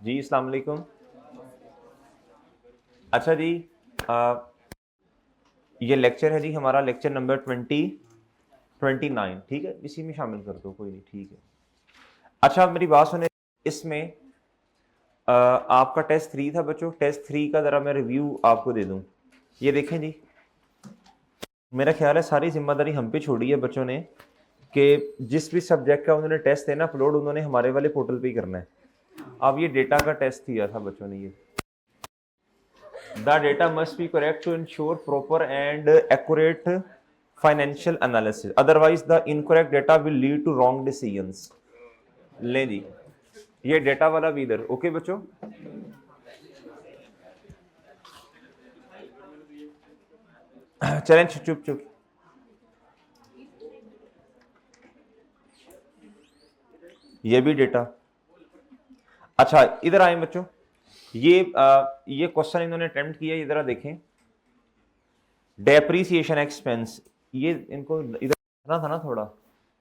जी अस्सलाम वालेकुम। अच्छा जी, ये लेक्चर है जी हमारा, लेक्चर नंबर 29, ठीक है, इसी में शामिल कर दो, कोई नहीं, ठीक है। अच्छा मेरी बात सुने, इसमें आपका टेस्ट 3 था बच्चों, टेस्ट 3 का ज़रा मैं रिव्यू आपको दे दूं। ये देखें जी, मेरा ख्याल है सारी जिम्मेदारी हम पे छोड़ी है बच्चों ने कि जिस भी सब्जेक्ट का उन्होंने टेस्ट देना अपलोड उन्होंने हमारे वाले पोर्टल पे ही करना है। अब ये डेटा का टेस्ट दिया था बच्चों ने, ये the data must be correct to ensure proper and accurate financial analysis, otherwise the incorrect data will lead to wrong decisions. ले जी, ये डेटा वाला भी इधर, ओके बच्चों। चलें चुप चुप, ये भी डेटा। अच्छा इधर आए बच्चों, ये क्वेश्चन इन्होंने अटेम्प्ट किया, इधर देखें, डेप्रीसिएशन एक्सपेंस, ये इनको इधर था ना थोड़ा,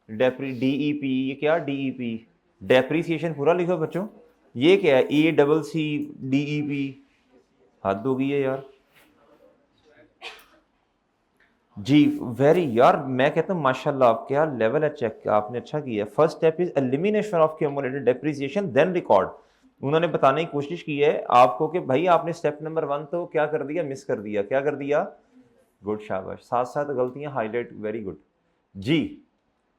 डीईपी, ये क्या डीईपी, डेप्रीसिएशन पूरा लिखो बच्चों, ये क्या है, ACC DEP, हद हो गई है यार जी। वेरी यार, मैं कहता हूँ माशाल्लाह, आप क्या लेवल है, चेक आपने अच्छा किया। First step is elimination of cumulated depreciation then record. उन्होंने बताने की कोशिश की है आपको कि भाई आपने स्टेप नंबर 1 तो क्या कर दिया, मिस कर दिया, क्या कर दिया, गुड शाबाश, साथ साथ गलतियां हाईलाइट, वेरी गुड जी,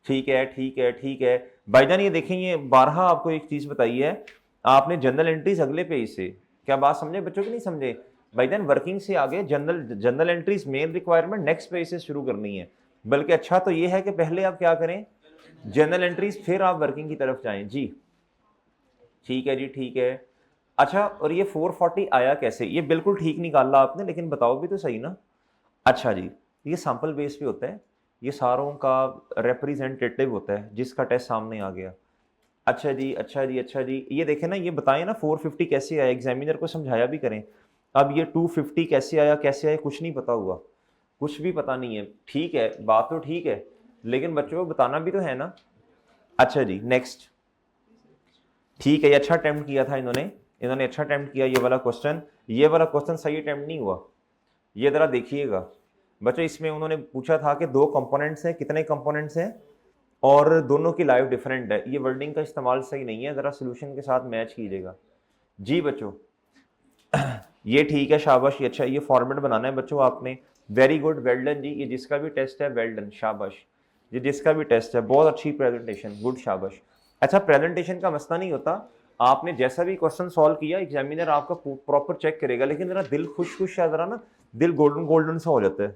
ठीक है ठीक है ठीक है। भाईजान ये देखें, ये 12 आपको एक चीज बताई है आपने, जनरल एंट्रीज अगले पेज से, क्या बात समझे बच्चों की नहीं समझे भाईजान, वर्किंग से आगे general entries main requirement next page से शुरू करनी है। बल्कि अच्छा तो ये है कि पहले आप क्या करें, जनरल एंट्रीज, फिर आप वर्किंग की तरफ जाएं जी, ठीक है जी ठीक है। अच्छा और ये 440 आया कैसे, ये बिल्कुल ठीक निकाला आपने, लेकिन बताओ भी तो सही ना। अच्छा जी, ये सैंपल बेस पे होता है, ये सारों का रिप्रेजेंटेटिव होता है जिसका टेस्ट सामने आ गया। अच्छा जी अच्छा जी अच्छा जी, ये देखें ना, ये बताएं ना 450 कैसे आया, एग्जामिनर को समझाया भी करें। अब ये 250 कैसे आया कुछ नहीं पता हुआ, कुछ भी पता नहीं है, ठीक है बात तो ठीक है, लेकिन बच्चों को बताना भी तो है ना। अच्छा जी नेक्स्ट, ठीक है, ये अच्छा अटेम्प्ट किया था इन्होंने अच्छा अटेम्प्ट किया ये वाला क्वेश्चन, ये वाला क्वेश्चन सही अटेम्प्ट नहीं हुआ। ये जरा देखिएगा बच्चों, इसमें उन्होंने पूछा था कि 2 कंपोनेंट्स हैं, कितने कंपोनेंट्स हैं और दोनों की लाइफ डिफरेंट है, ये वर्डिंग का इस्तेमाल सही नहीं है, जरा सोल्यूशन के साथ मैच कीजिएगा जी बच्चों। ये ठीक है शाबाश, ये अच्छा, ये फॉर्मेट बनाना है बच्चों आपने, वेरी गुड, वेल डन जी, ये जिसका भी टेस्ट है वेल डन, शाबाश, ये जिसका भी टेस्ट है बहुत अच्छी प्रेजेंटेशन, गुड शाबाश। अच्छा प्रेजेंटेशन का मसला नहीं होता, आपने जैसा भी क्वेश्चन सॉल्व किया एग्जामिनर आपका प्रॉपर चेक करेगा, लेकिन जरा दिल खुश खुश है, जरा ना दिल गोल्डन गोल्डन सा हो जाता है,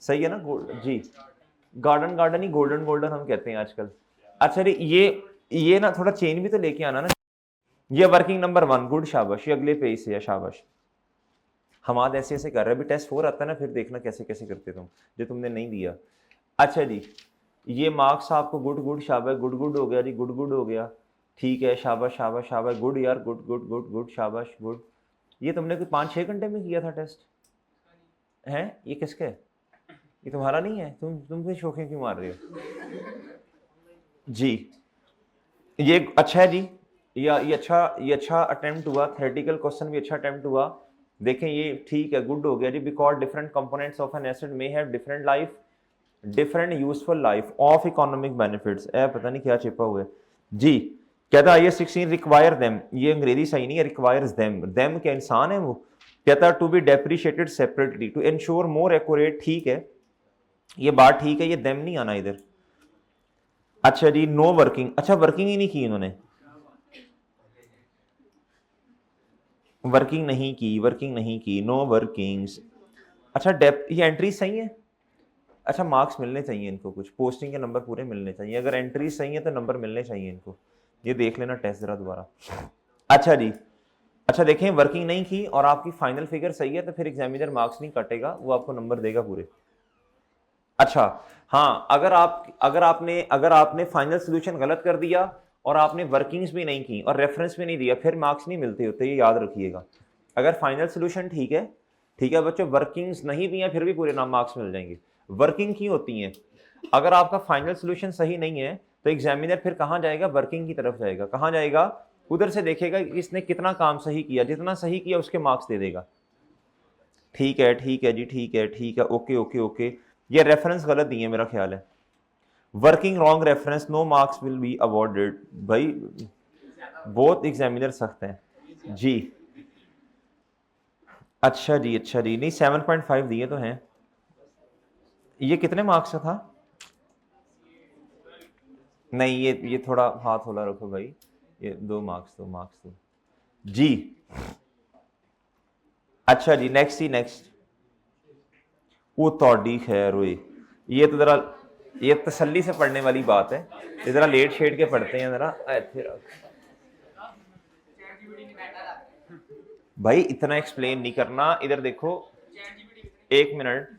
सही है ना जी, गार्डन गार्डन ही गोल्डन गोल्डन हम कहते हैं आजकल। अच्छा रे ये ना थोड़ा चेंज भी तो लेके आना ना। ये वर्किंग नंबर 1, गुड शाबाश, ये अगले पेज से है, शाबाश। हमाद ऐसे ऐसे कर रहे, अभी टेस्ट 4 आता है ना, फिर देखना कैसे कैसे करते तुम, जो तुमने नहीं दिया। अच्छा जी, ये मार्क्स आपको गुड गुड शाबाश, गुड गुड हो गया जी, गुड गुड हो गया, ठीक है, शाबाश शाबाश शाबाश, गुड यार, गुड गुड गुड गुड शाबाश गुड। ये तुमने कोई 5-6 घंटे में किया था टेस्ट है, ये किसका है, ये तुम्हारा नहीं है, तुम फिर शौक़ें क्यों मार रहे हो जी। ये अच्छा है जी, ये अच्छा अटेम्प्ट हुआ, थ्योरेटिकल क्वेश्चन भी अच्छा अटेम्प्ट हुआ। देखें ये ठीक है, गुड हो गया जी, because different components of an asset may have different life, different useful life of economic benefits, पता नहीं क्या छिपा हुआ है जी। कहता है ये 16 रिक्वायर देम, ये अंग्रेजी सही नहीं है, रिक्वायर्स देम क्या इंसान है वो, कहता है to be depreciated separately to ensure more accurate, ठीक है ये बात ठीक है, ये देम नहीं आना इधर। अच्छा जी नो वर्किंग, अच्छा वर्किंग ही नहीं की इन्होंने, वर्किंग नहीं की, नो वर्किंग्स। अच्छा डेप, ये एंट्री सही है, अच्छा मार्क्स मिलने चाहिए इनको, कुछ पोस्टिंग के नंबर पूरे मिलने चाहिए, अगर एंट्री सही है तो नंबर मिलने चाहिए इनको, ये देख लेना टेस्ट जरा दोबारा। अच्छा जी, अच्छा देखें वर्किंग नहीं की और आपकी फाइनल फिगर सही है तो फिर एग्जामिनर मार्क्स नहीं काटेगा, वो आपको नंबर देगा पूरे। अच्छा हाँ, अगर आपने फाइनल सोल्यूशन गलत कर दिया और आपने वर्किंग्स भी नहीं की और रेफरेंस भी नहीं दिया, फिर मार्क्स नहीं मिलते होते, ये याद रखिएगा। अगर फाइनल सोल्यूशन ठीक है बच्चों, वर्किंग्स नहीं भी हैं फिर भी पूरे नाम मार्क्स मिल जाएंगे। वर्किंग की होती हैं, अगर आपका फाइनल सोल्यूशन सही नहीं है तो एग्जामिनर फिर कहाँ जाएगा, वर्किंग की तरफ जाएगा, कहाँ जाएगा, उधर से देखेगा कि इसने कितना काम सही किया, जितना सही किया उसके मार्क्स दे देगा। ठीक है जी, ठीक है, ओके ओके ओके। ये रेफरेंस गलत दिए मेरा ख्याल है, working wrong reference, no marks will be awarded. भाई बहुत एग्जामिनर सख्त हैं जी। अच्छा जी, नहीं 7.5 दिए तो हैं। ये कितने मार्क्स का था? नहीं ये थोड़ा हाथ होला रखो भाई, ये 2 मार्क्स जी। अच्छा जी, नेक्स्ट वो तौड़ी खैर हुई। ये तो जरा ये तसल्ली से पढ़ने वाली बात है, ये जरा लेट शेट के पढ़ते हैं जरा। भाई इतना एक्सप्लेन नहीं करना, इधर देखो 1 मिनट।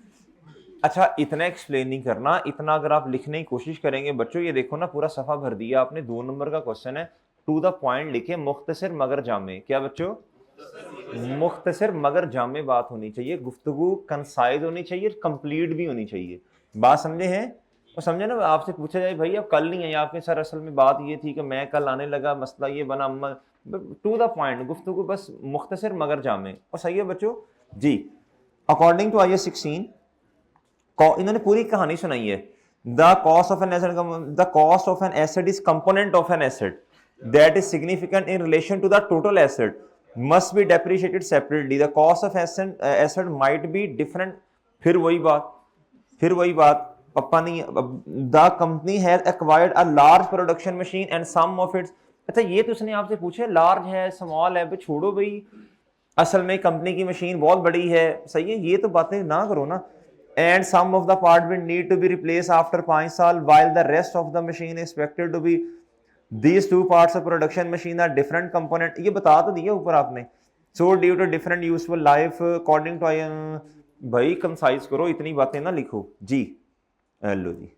अच्छा इतना एक्सप्लेन नहीं करना, इतना अगर आप लिखने की कोशिश करेंगे बच्चों, ये देखो ना पूरा सफा भर दिया आपने, 2 नंबर का क्वेश्चन है, टू द पॉइंट लिखे, मुख्तसर मगर जामे। क्या बच्चों? मुख्तसर मगर जामे बात होनी चाहिए, गुफ्तगू कंसाइज होनी चाहिए, कंप्लीट भी होनी चाहिए। बात समझे हैं? और समझे ना, आपसे पूछा जाए भाई आप कल नहीं है आपके सर, असल में बात ये थी कि मैं कल आने लगा, मसला ये बना, टू द पॉइंट गुफ्तगू, बस मुख्तसर मगर जामे। और सही है बच्चों जी। अकॉर्डिंग टू IAS 16 इन्होंने पूरी कहानी सुनाई है। The cost of an asset is component of an asset that is significant in relation to the total asset must be depreciated separately. The cost of asset might be different. फिर वही बात पप्पा नहीं, the company has acquired a large production machine and some of its. अच्छा ये तो उसने आपसे पूछे लार्ज है स्मॉल है, छोड़ो भाई, असल में कंपनी की मशीन बहुत बड़ी है, सही है, ये तो बातें ना करो ना। And some of the part will need to be replaced after 5 साल while the rest of the machine is expected to be, these two parts of production machine are different component। ये बता तो दिया ऊपर आपने। So due to different useful life according to भाई concise करो, इतनी बातें ना लिखो जी। लो जी,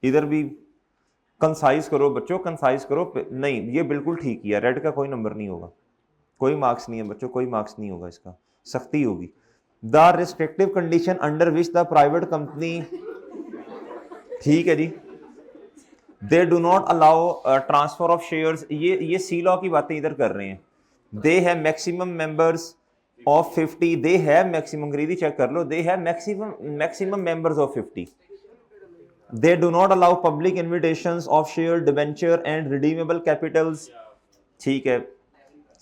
इधर भी कंसाइज करो बच्चों, कंसाइज करो। नहीं ये बिल्कुल ठीक किया, रेड का कोई नंबर नहीं होगा, कोई मार्क्स नहीं है बच्चों, कोई मार्क्स नहीं होगा, इसका सख्ती होगी। The restrictive condition under which the private company, ठीक है जी, they do not allow transfer of shares. ये सी लॉ की बातें इधर कर रहे हैं। They have maximum members of 50, they have maximum, गरीदी चेक कर लो, they have maximum members of 50। They do not allow public invitations of share debenture and redeemable capitals. ठीक है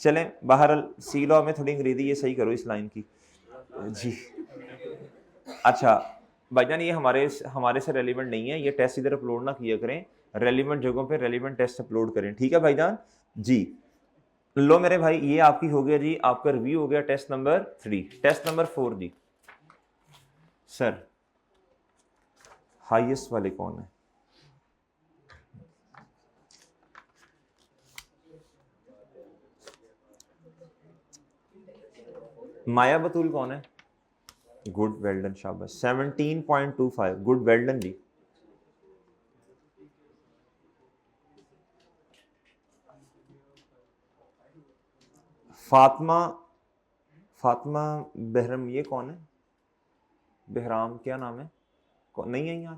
चलें, बाहर सी लॉ में थोड़ी अंग्रेजी ये सही करो इस लाइन की जी। अच्छा भाईजान ये हमारे से रेलिवेंट नहीं है, ये टेस्ट इधर अपलोड ना किया करें, रेलिवेंट जगहों पे रेलिवेंट टेस्ट अपलोड करें, ठीक है भाईजान जी। लो मेरे भाई ये आपकी हो गया जी, आपका रिव्यू हो गया टेस्ट नंबर 3। टेस्ट नंबर 4 जी। सर हाईएस्ट वाले कौन है? माया बतूल कौन है? गुड वेल्डन, शाबाश। 17.25 गुड वेल्डन जी। फातिमा बहरम, ये कौन है? बहराम क्या नाम है? नहीं है आज,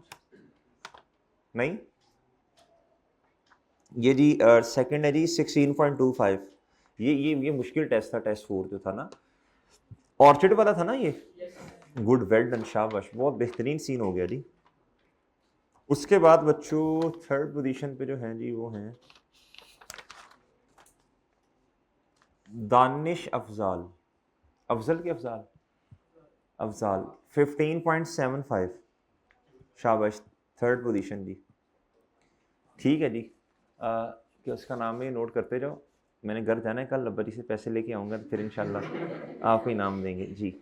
नहीं ये जी सेकंड है जी 16.25। ये मुश्किल टेस्ट था, टेस्ट 4 जो था ना, ऑर्चिड वाला था ना ये। गुड वेल्डन, शाबाश, बहुत बेहतरीन सीन हो गया जी। उसके बाद बच्चों थर्ड पोजीशन पे जो हैं जी वो हैं दानिश अफजाल, अफजल के अफजाल 15.75 शाबाश, थर्ड पोजीशन जी। ठीक है जी, कि उसका नाम है नोट करते जाओ, मैंने घर जाना है कल, अब्बा जी से पैसे लेके आऊँगा तो फिर इंशाल्लाह आपको इनाम देंगे जी।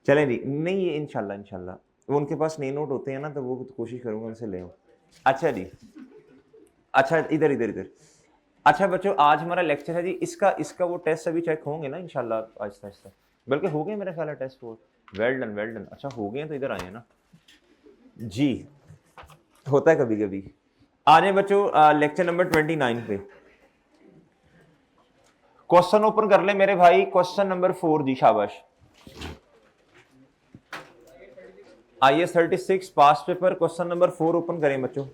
चलें जी, नहीं ये इंशाल्लाह वो उनके पास नए नोट होते हैं ना, तो वो कोशिश करूँगा उनसे ले आऊँ। अच्छा जी, अच्छा इधर। अच्छा बच्चों आज हमारा लेक्चर है जी, इसका वो टेस्ट अभी चेक होंगे ना इंशाल्लाह आहिस्ता आहिस्ता, बल्कि हो गए मेरे ख्याल है टेस्ट 4। Well done. अच्छा हो गए तो इधर आए ना जी, होता है कभी कभी। आ जाए बच्चों लेक्चर नंबर 29 पे। क्वेश्चन ओपन कर ले मेरे भाई, क्वेश्चन नंबर 4 जी, शाबाश। IAS 36 past paper question number 4 open करें बच्चों।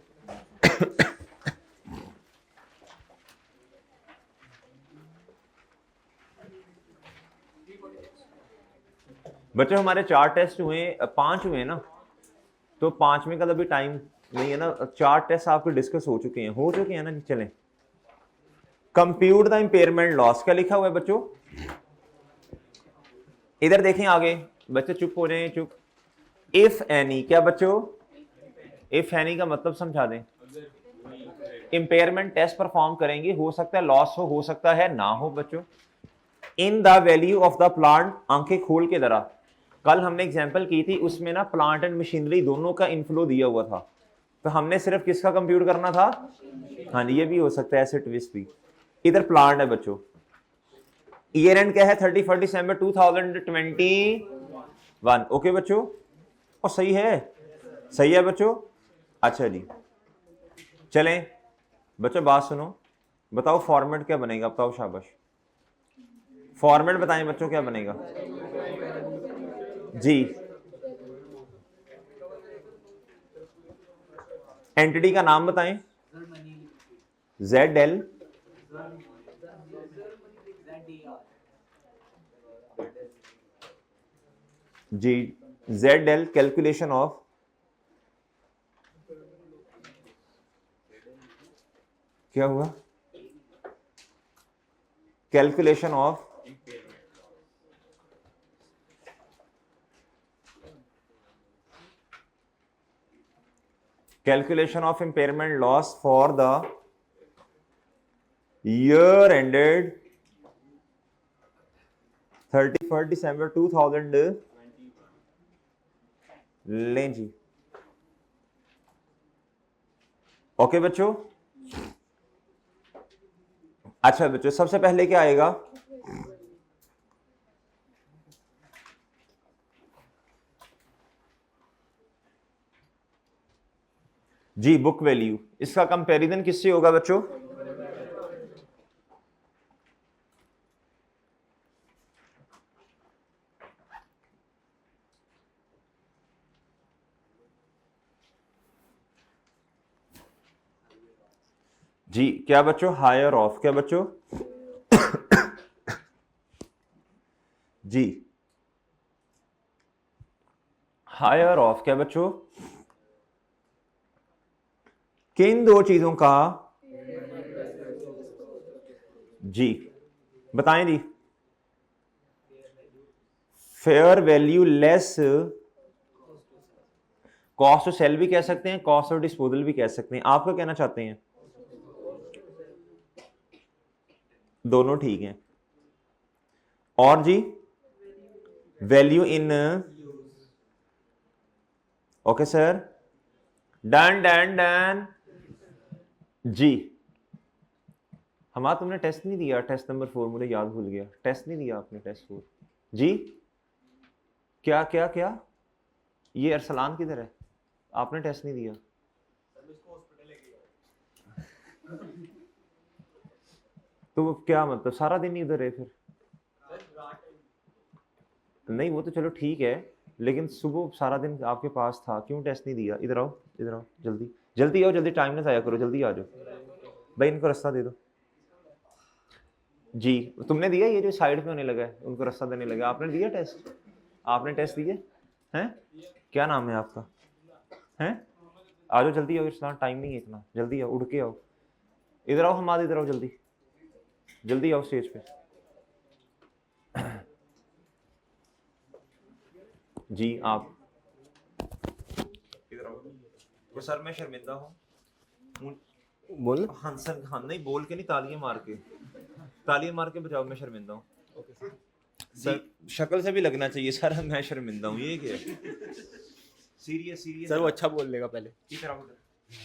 बच्चों हमारे 4 टेस्ट हुए, 5 हुए ना, तो 5वें का अभी टाइम नहीं है ना, 4 टेस्ट आपके डिस्कस हो चुके हैं ना जी। चलें, कंप्यूट द इंपेयरमेंट लॉस, क्या लिखा हुआ है बच्चों? इधर देखें आगे, बच्चे चुप हो जाएं, चुप। इफ एनी, क्या बच्चों? इफ एनी का मतलब समझा दें। इंपेयरमेंट टेस्ट परफॉर्म करेंगे, हो सकता है लॉस हो सकता है ना हो बच्चों। इन the value of the plant, आंखें खोल के जरा, कल हमने एग्जांपल की थी, उसमें ना प्लांट एंड मशीनरी दोनों का इनफ्लो दिया हुआ था, तो हमने सिर्फ किसका कंप्यूट करना था? हाँ, ये भी हो सकता है ऐसे ट्विस्ट भी। इधर प्लांट है बच्चों, ईयर एंड क्या है? 31 दिसंबर 2021। ओके बच्चों, और सही है, सही है बच्चों। अच्छा जी, चलें बच्चों, बात सुनो, बताओ फॉर्मेट क्या बनेगा, बताओ, शाबाश, फॉर्मेट बताएं बच्चों, क्या बनेगा जी? एंटिटी का नाम बताएं। ZL, जी, ZL कैलकुलेशन ऑफ, क्या हुआ? Calculation of, calculation of impairment loss for the year ended 31 December 2000। लें जी, ओके बच्चों। अच्छा बच्चों, सबसे पहले क्या आएगा? जी, बुक वैल्यू। इसका कंपैरिजन किससे होगा बच्चों? जी, क्या बच्चों? हायर ऑफ, क्या बच्चों? जी, हायर ऑफ, क्या बच्चों? किन दो चीजों का? जी, बताएं जी। Fair value less cost of sale भी कह सकते हैं, कॉस्ट ऑफ डिस्पोजल भी कह सकते हैं, आप क्या कहना चाहते हैं? दोनों ठीक हैं। और जी, value in, okay sir, done done done जी। हमारा तुमने टेस्ट नहीं दिया, टेस्ट नंबर 4, मुझे याद भूल गया, टेस्ट नहीं दिया आपने, टेस्ट 4 जी। क्या क्या क्या? ये अरसलान किधर है? आपने टेस्ट नहीं दिया? तो क्या मतलब सारा दिन ही उधर है फिर? नहीं, वो तो चलो ठीक है, लेकिन सुबह सारा दिन आपके पास था, क्यों टेस्ट नहीं दिया? इधर आओ, इधर आओ, जल्दी जल्दी आओ, जल्दी, टाइम ना जाया करो, जल्दी आ जाओ भाई, इनको रास्ता दे दो जी। तुमने दिया? ये जो साइड पे होने लगा है उनको रास्ता देने लगा, आपने दिया टेस्ट? आपने टेस्ट दिए हैं? क्या नाम है आपका? हैं? आ जाओ जल्दी आओ, इतना टाइम नहीं है, इतना जल्दी आओ, उड़ के आओ, इधर आओ, हमारे इधर आओ, जल्दी जल्दी आओ स्टेज पे जी। आप इधर आओ। तो सर मैं शर्मिंदा हूँ, बोल। हाँ सर, हाँ नहीं बोल के नहीं, तालियां मार के, तालियां मार के बजाओ, मैं शर्मिंदा हूँ सर। शक्ल से भी लगना चाहिए सर, मैं शर्मिंदा हूँ, ये क्या है? सीरियस सीरियस सर वो अच्छा बोल लेगा पहले। इधर आओ,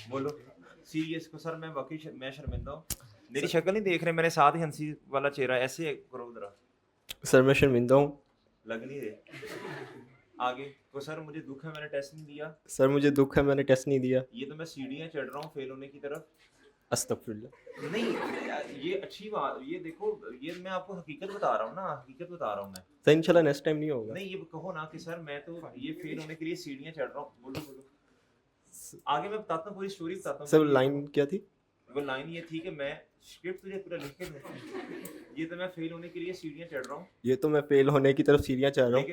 बोलो सीरियस को, सर मैं वाकई मैं शर्मिंदा हूँ, मेरी शक्ल नहीं देख रहे, मेरे साथ ही हंसी वाला चेहरा, ऐसे करो जरा। सर मैं शर्मिंदा हूँ। लग नहीं रहे। आगे तो सर मुझे दुख है, मैंने टेस्ट नहीं दिया। सर मुझे दुख है, मैंने टेस्ट नहीं दिया। ये तो मैं सीढ़ियाँ चढ़ रहा हूँ फेल होने की तरफ। अस्तगफुरुल्लाह। नहीं, ये अच्छी बात, ये देखो, ये मैं आपको हकीकत बता रहा हूँ ना, हकीकत बता रहा हूँ मैं। सर इंशाल्लाह नेक्स्ट टाइम नहीं होगा। नहीं, ये कहो ना कि सर मैं तो ये फेल होने के लिए सीढ़ियाँ चढ़ रहा हूँ, बोलो बोलो। आगे मैं बताता हूँ, पूरी स्टोरी बताता हूँ। सर लाइन क्या थी? वो लाइन ये थी कि मैं स्क्रिप्ट तुझे पूरा लिख के दूँ। ये तो मैं फेल होने के लिए सीढ़ियां चढ़ रहा हूँ, ये तो मैं फेल होने की तरफ सीढ़ियाँ चढ़ रहा हूँ,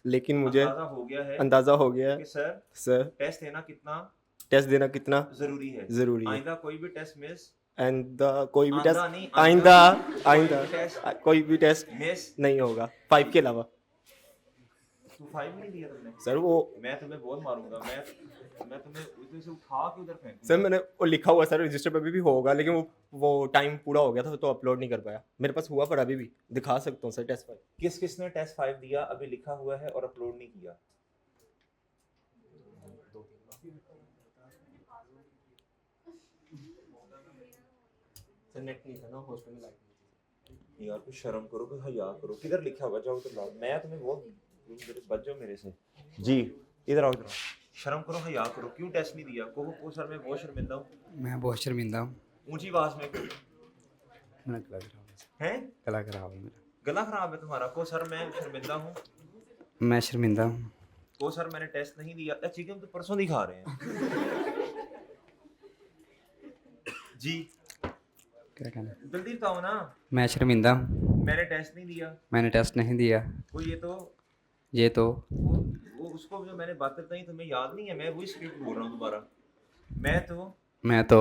लेकिन मुझे अंदाजा हो गया है अंदाज़ा हो गया है कि सर सर टेस्ट देना कितना टेस्ट देना कितना ज़रूरी है। ज़रूरी है। आइंदा कोई भी टेस्ट मिस कोई भी टेस्ट आइंदा नहीं आइंदा आइंदा आइंदा कोई भी टेस्ट मिस नहीं होगा 5 के अलावा। तू 5 नहीं दिया तुमने। सर वो मैं तुम्हें बहुत मारूंगा, मैं तुम्हें उधर से उठा के उधर फेंकूंगा। सर मैंने वो लिखा हुआ सर रजिस्टर पे अभी भी होगा, लेकिन वो टाइम पूरा हो गया था तो अपलोड नहीं कर पाया। मेरे पास हुआ पर अभी भी दिखा सकता हूँ सर टेस्ट फाइल। किस किसने टेस्ट 5 दिया अभी लिखा हुआ है और अपलोड नहीं किया? सर नेट नहीं था ना हॉस्टल में, लाइट यार कुछ शर्म करो, कुछ हया करो। किधर लिखा हुआ? जाओ तो लाओ, मैं तुम्हें बहुत बच जाओ मेरे से। जी इधर आओ, इधर आओ। शर्म करो, हया करो, क्यों टेस्ट नहीं दिया? को सर मैं बहुत शर्मिंदा हूँ। मैं बहुत शर्मिंदा हूँ। ऊंची आवाज में कहो। मेरा गला खराब है। हैं? गला खराब है मेरा। गला खराब है तुम्हारा? को सर मैं शर्मिंदा हूँ। मैं शर्मिंदा हूँ। को सर मैंने टेस्ट नहीं दिया। चिकन तो परसों दिखा रहे हैं। जी क्या कहना है? जल्दी बताओ ना। मैं शर्मिंदा हूँ। मैंने टेस्ट नहीं दिया। मैंने टेस्ट नहीं दिया। वो ये तो वो उसको जो मैंने बातें बताई तुम्हें याद नहीं है? मैं वही स्क्रिप्ट बोल रहा हूँ दोबारा। मैं तो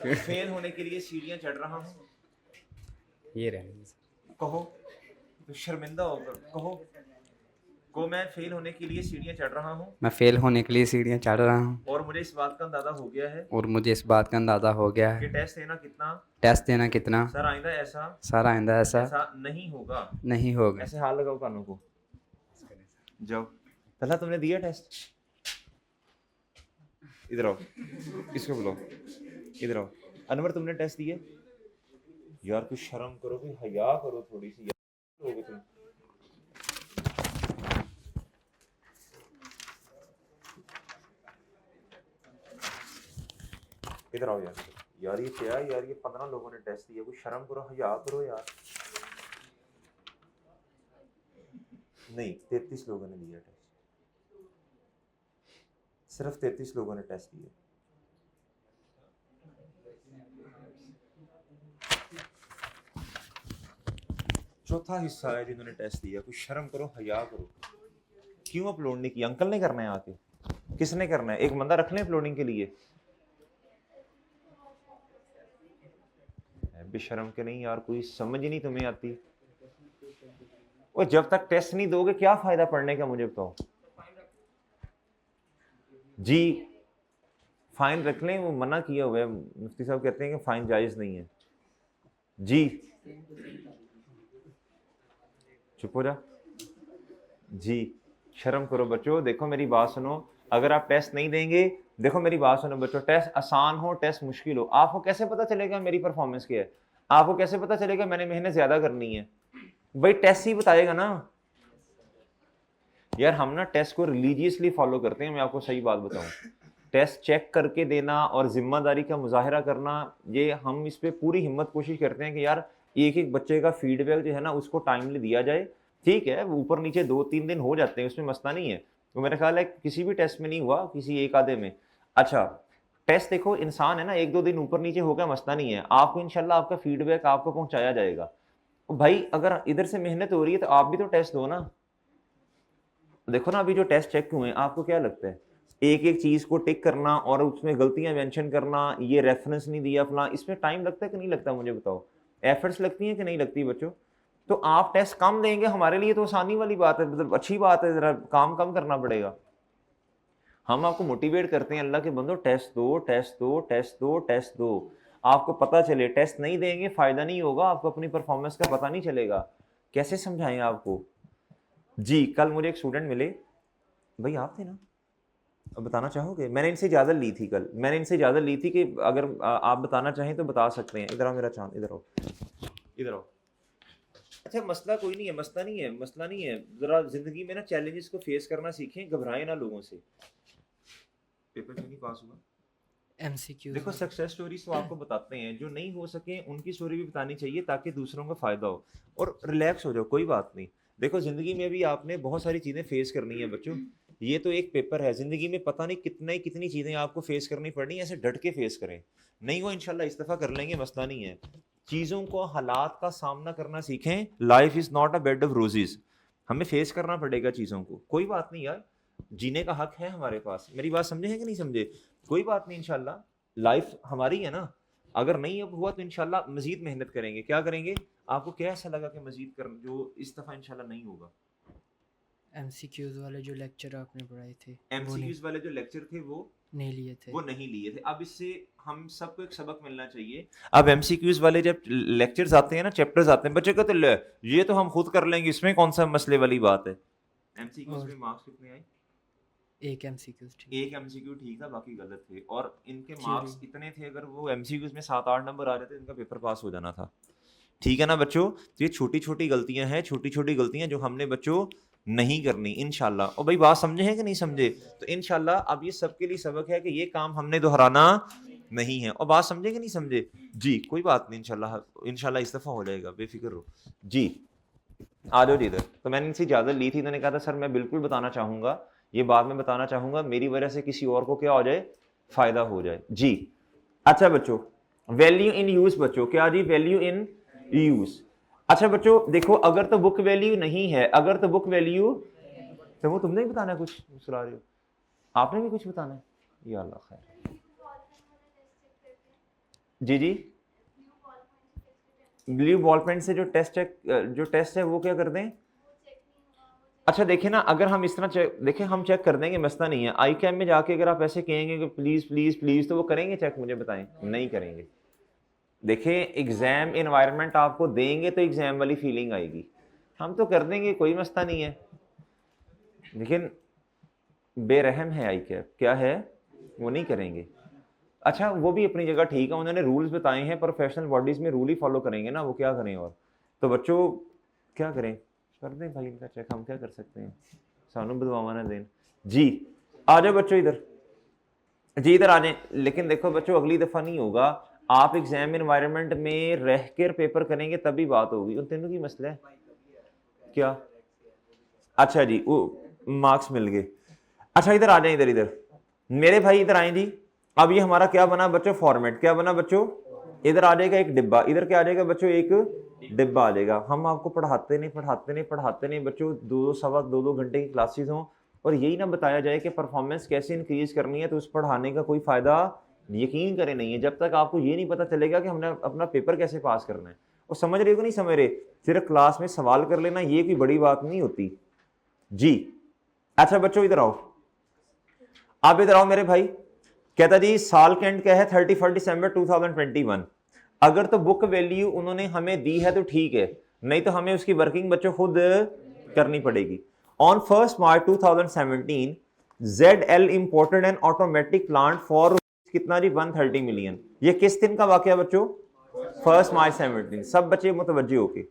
फेल होने के लिए सीढ़ियाँ चढ़ रहा हूँ। ये रहने कहो तो शर्मिंदा होकर कहो। को मैं फेल होने के लिए सीढ़ियाँ चढ़ रहा हूँ मैं फेल होने के लिए सीढ़ियाँ चढ़ रहा हूँ और मुझे इस बात का अंदाजा हो गया है और मुझे इस बात का अंदाज़ा हो गया कि है टेस्ट देना कितना कितना सर आइंदा ऐसा सारा आइंदा ऐसा ऐसा नहीं होगा। नहीं होगा। ऐसे हाथ लगाओ कानों को। जाओ पहला तुमने दिया टेस्ट। इधर आओ, इसको बुलाओ। इधर आओ। अनवर तुमने टेस्ट दिए? यार कुछ शर्म करो, कोई हया करो थोड़ी सी यार। लोगे तुम। इधर आओ यार। यार ये क्या है यार? ये 15 लोगों ने टेस्ट दिया, कुछ शर्म करो, हया करो यार। नहीं 33 लोगों ने दिया टेस्ट। सिर्फ 33 लोगों ने टेस्ट दिया। चौथा हिस्सा है जिन्होंने टेस्ट दिया। कुछ शर्म करो, हया करो। क्यों अपलोड नहीं किया? अंकल ने करना है आके? किसने करना है? एक बंदा रख लें अपलोडिंग के लिए। बेशर्म के नहीं यार, कोई समझ ही नहीं तुम्हें आती। और जब तक टेस्ट नहीं दोगे क्या फायदा पढ़ने का, मुझे बताओ। जी फाइन रख लें, वो मना किया हुआ है। मुफ्ती साहब कहते हैं कि फाइन जायज नहीं है। जी चुप हो जा। जी शर्म करो बच्चों। देखो मेरी बात सुनो, अगर आप टेस्ट नहीं देंगे, देखो मेरी बात सुनो बच्चों, टेस्ट आसान हो टेस्ट मुश्किल हो, आपको कैसे पता चलेगा मेरी परफॉर्मेंस क्या है? आपको कैसे पता चलेगा मैंने मेहनत ज्यादा करनी है? भाई टेस्ट ही बताएगा ना यार। हम ना टेस्ट को रिलीजियसली फॉलो करते हैं। मैं आपको सही बात बताऊं, टेस्ट चेक करके देना और जिम्मेदारी का मुजाहरा करना, ये हम इस पे पूरी हिम्मत कोशिश करते हैं कि यार एक एक बच्चे का फीडबैक जो है ना उसको टाइमली दिया जाए। ठीक है ऊपर नीचे 2-3 दिन हो जाते हैं, उसमें मसला नहीं है। तो मेरा ख्याल है किसी भी टेस्ट में नहीं हुआ, किसी एक आधे में। अच्छा टेस्ट देखो, इंसान है ना, 1-2 दिन ऊपर नीचे हो गया मसला नहीं है। आपको इंशाल्लाह आपका फीडबैक आपको पहुंचाया जाएगा। भाई अगर इधर से मेहनत हो रही है तो आप भी तो टेस्ट दो ना। देखो ना अभी जो टेस्ट चेक हुए हैं, आपको क्या लगता है एक एक चीज को टिक करना और उसमें गलतियां मेंशन करना, ये रेफरेंस नहीं दिया फला, इसमें टाइम लगता है कि नहीं लगता? मुझे बताओ, एफर्ट्स लगती हैं कि नहीं लगती बच्चों? तो आप टेस्ट कम देंगे हमारे लिए तो आसानी वाली बात है, मतलब अच्छी बात है। जरा काम कम करना पड़ेगा। हम आपको मोटिवेट करते हैं अल्लाह के बंदो, टेस्ट दो टेस्ट दो टेस्ट दो टेस्ट दो। आपको पता चले, टेस्ट नहीं देंगे फायदा नहीं होगा, आपको अपनी परफॉर्मेंस का पता नहीं चलेगा। कैसे समझाएं आपको? जी कल मुझे एक स्टूडेंट मिले, भाई आप थे ना, अब बताना चाहोगे? मैंने इनसे इजाज़त ली थी कल, मैंने इनसे इजाज़त ली थी कि अगर आप बताना चाहें तो बता सकते हैं। इधर आओ मेरा चांद, इधर आओ, इधर आओ। अच्छा मसला कोई नहीं है, मसला नहीं है, मसला नहीं है। ज़रा ज़िंदगी में ना चैलेंजेस को फेस करना सीखें, घबराएं ना लोगों से। पेपर क्यों नहीं पास हुआ? एमसीक्यू देखो सक्सेस स्टोरीज तो आपको बताते हैं, जो नहीं हो सके उनकी स्टोरी भी बतानी चाहिए ताकि दूसरों को फ़ायदा हो। और रिलैक्स हो जाओ, कोई बात नहीं। देखो ज़िंदगी में भी आपने बहुत सारी चीज़ें फेस करनी है बच्चों। ये तो एक पेपर है, ज़िंदगी में पता नहीं कितनी चीज़ें आपको फेस करनी पड़नी है। ऐसे डट के फेस करें, नहीं हो इंशाल्लाह इस दफ़ा कर लेंगे, मसला नहीं है। चीज़ों को, हालात का सामना करना सीखें। Life is not a bed of roses, हमें फेस करना पड़ेगा चीज़ों को। कोई बात नहीं यार, जीने का हक है हमारे पास। मेरी बात समझे है कि नहीं समझे? कोई बात नहीं, इंशाल्लाह लाइफ हमारी है ना। अगर नहीं अब हुआ तो इंशाल्लाह मजीद मेहनत करेंगे। क्या करेंगे? आपको क्या ऐसा लगा कि मजीद कर, जो इस दफ़ा इंशाल्लाह नहीं होगा? एमसीक्यूज वाले जो लेक्चर आपने पढ़ाए थे वो एमसीक्यूज वाले जो लेक्चर थे वो नहीं लिए थे। वो नहीं लिए थे। अब इससे हम सबको एक सबक मिलना चाहिए। अब एमसीक्यूज वाले जब लेक्चर्स आते हैं ना, चैप्टर्स आते हैं, बच्चे कहते ले ये तो हम खुद कर लेंगे, इसमें कौन सा मसले वाली बात है। एमसीक्यूज और में मार्क्स कितने आए? एक एमसीक्यूज ठीक। एक एमसीक्यू ठीक था, बाकी गलत थे। और इनके Theory। मार्क्स इतने थे, अगर वो एमसीक्यूज में 7-8 नंबर आ जाते इनका पेपर पास हो जाना था। ठीक है ना बच्चों? तो ये छोटी छोटी गलतियां हैं, छोटी छोटी गलतियां जो हमने बच्चों नहीं करनी इंशाल्लाह। और भाई बात समझे हैं कि नहीं समझे? तो इंशाल्लाह अब ये सबके लिए सबक है कि ये काम हमने दोहराना नहीं है। और बात समझे कि नहीं समझे? जी कोई बात नहीं, इंशाल्लाह इंशाल्लाह इस दफ़ा हो जाएगा, बेफिक्र रहो जी। आ जाओ जी इधर। तो मैंने इनसे इजाज़त ली थी, इन्होंने कहा था सर मैं बिल्कुल बताना चाहूँगा, ये बात मैं बताना चाहूँगा, मेरी वजह से किसी और को क्या हो जाए, फ़ायदा हो जाए जी। अच्छा बच्चों, वैल्यू इन यूज़ बच्चों, क्या जी? वैल्यू इन यूज़। अच्छा बच्चों देखो, अगर तो बुक वैल्यू नहीं है, अगर तो बुक वैल्यू, तो वो तुमने भी बताना है कुछ, मुस्कुरा रहे हो, आपने भी कुछ बताना है? या अल्लाह खैर। जी जी, ब्लू बॉल पेन से जो टेस्ट है वो क्या कर दें? अच्छा देखें ना, अगर हम इस तरह चेक देखें, हम चेक कर देंगे, मसला नहीं है। आई कैम में जाके अगर आप ऐसे कहेंगे कि प्लीज प्लीज प्लीज, तो वो करेंगे चेक? मुझे बताएं, नहीं करेंगे। देखें एग्जाम एनवायरनमेंट आपको देंगे तो एग्जाम वाली फीलिंग आएगी, हम तो कर देंगे, कोई मसला नहीं है। लेकिन बेरहम है आई कैप, क्या है वो नहीं करेंगे। अच्छा वो भी अपनी जगह ठीक है, उन्होंने रूल्स बताए हैं, प्रोफेशनल बॉडीज में रूल ही फॉलो करेंगे ना, वो क्या करें। और तो बच्चों क्या करें, कर दें भाई इनका चेक, हम क्या कर सकते हैं, सानू बदवावा ना दें जी। आ जाओ बच्चों इधर जी, इधर आ जाए। लेकिन देखो बच्चों अगली दफा नहीं होगा, आप एग्जाम एनवायरनमेंट में रह कर पेपर करेंगे तभी बात होगी। उन तीनों की मसला है क्या? अच्छा जी वो मार्क्स मिल गए। अच्छा इधर आ जाए, इधर इधर मेरे भाई इधर आए जी। अब ये हमारा क्या बना बच्चों, फॉर्मेट क्या बना बच्चों? इधर आ जाएगा एक डिब्बा, इधर क्या आ जाएगा बच्चों, एक डिब्बा आ जाएगा। हम आपको पढ़ाते नहीं बच्चों, 2 घंटे की क्लासेस हों और यही ना बताया जाए कि परफॉर्मेंस कैसे इंक्रीज करनी है, तो उस पढ़ाने का कोई फायदा यकीन करें नहीं है, जब तक आपको ये नहीं पता चलेगा कि हमने अपना पेपर कैसे पास करना है। और समझ रहे हो कि नहीं समझ रहे? सिर्फ क्लास में सवाल कर लेना ये कोई बड़ी बात नहीं होती जी। अच्छा बच्चों इधर आओ, आप इधर आओ मेरे भाई। कहता जी साल के एंड क्या है, 31 दिसंबर 2021। अगर तो बुक वैल्यू उन्होंने हमें दी है तो ठीक है, नहीं तो हमें उसकी वर्किंग बच्चों खुद करनी पड़ेगी। On 1 March 2017 ZL imported N automatic plant for कितना जी, 130 मिलियन। ये किस दिन का वाकया बच्चों? 1 मार्च 17। सब बच्चे मुतवज्जे होके,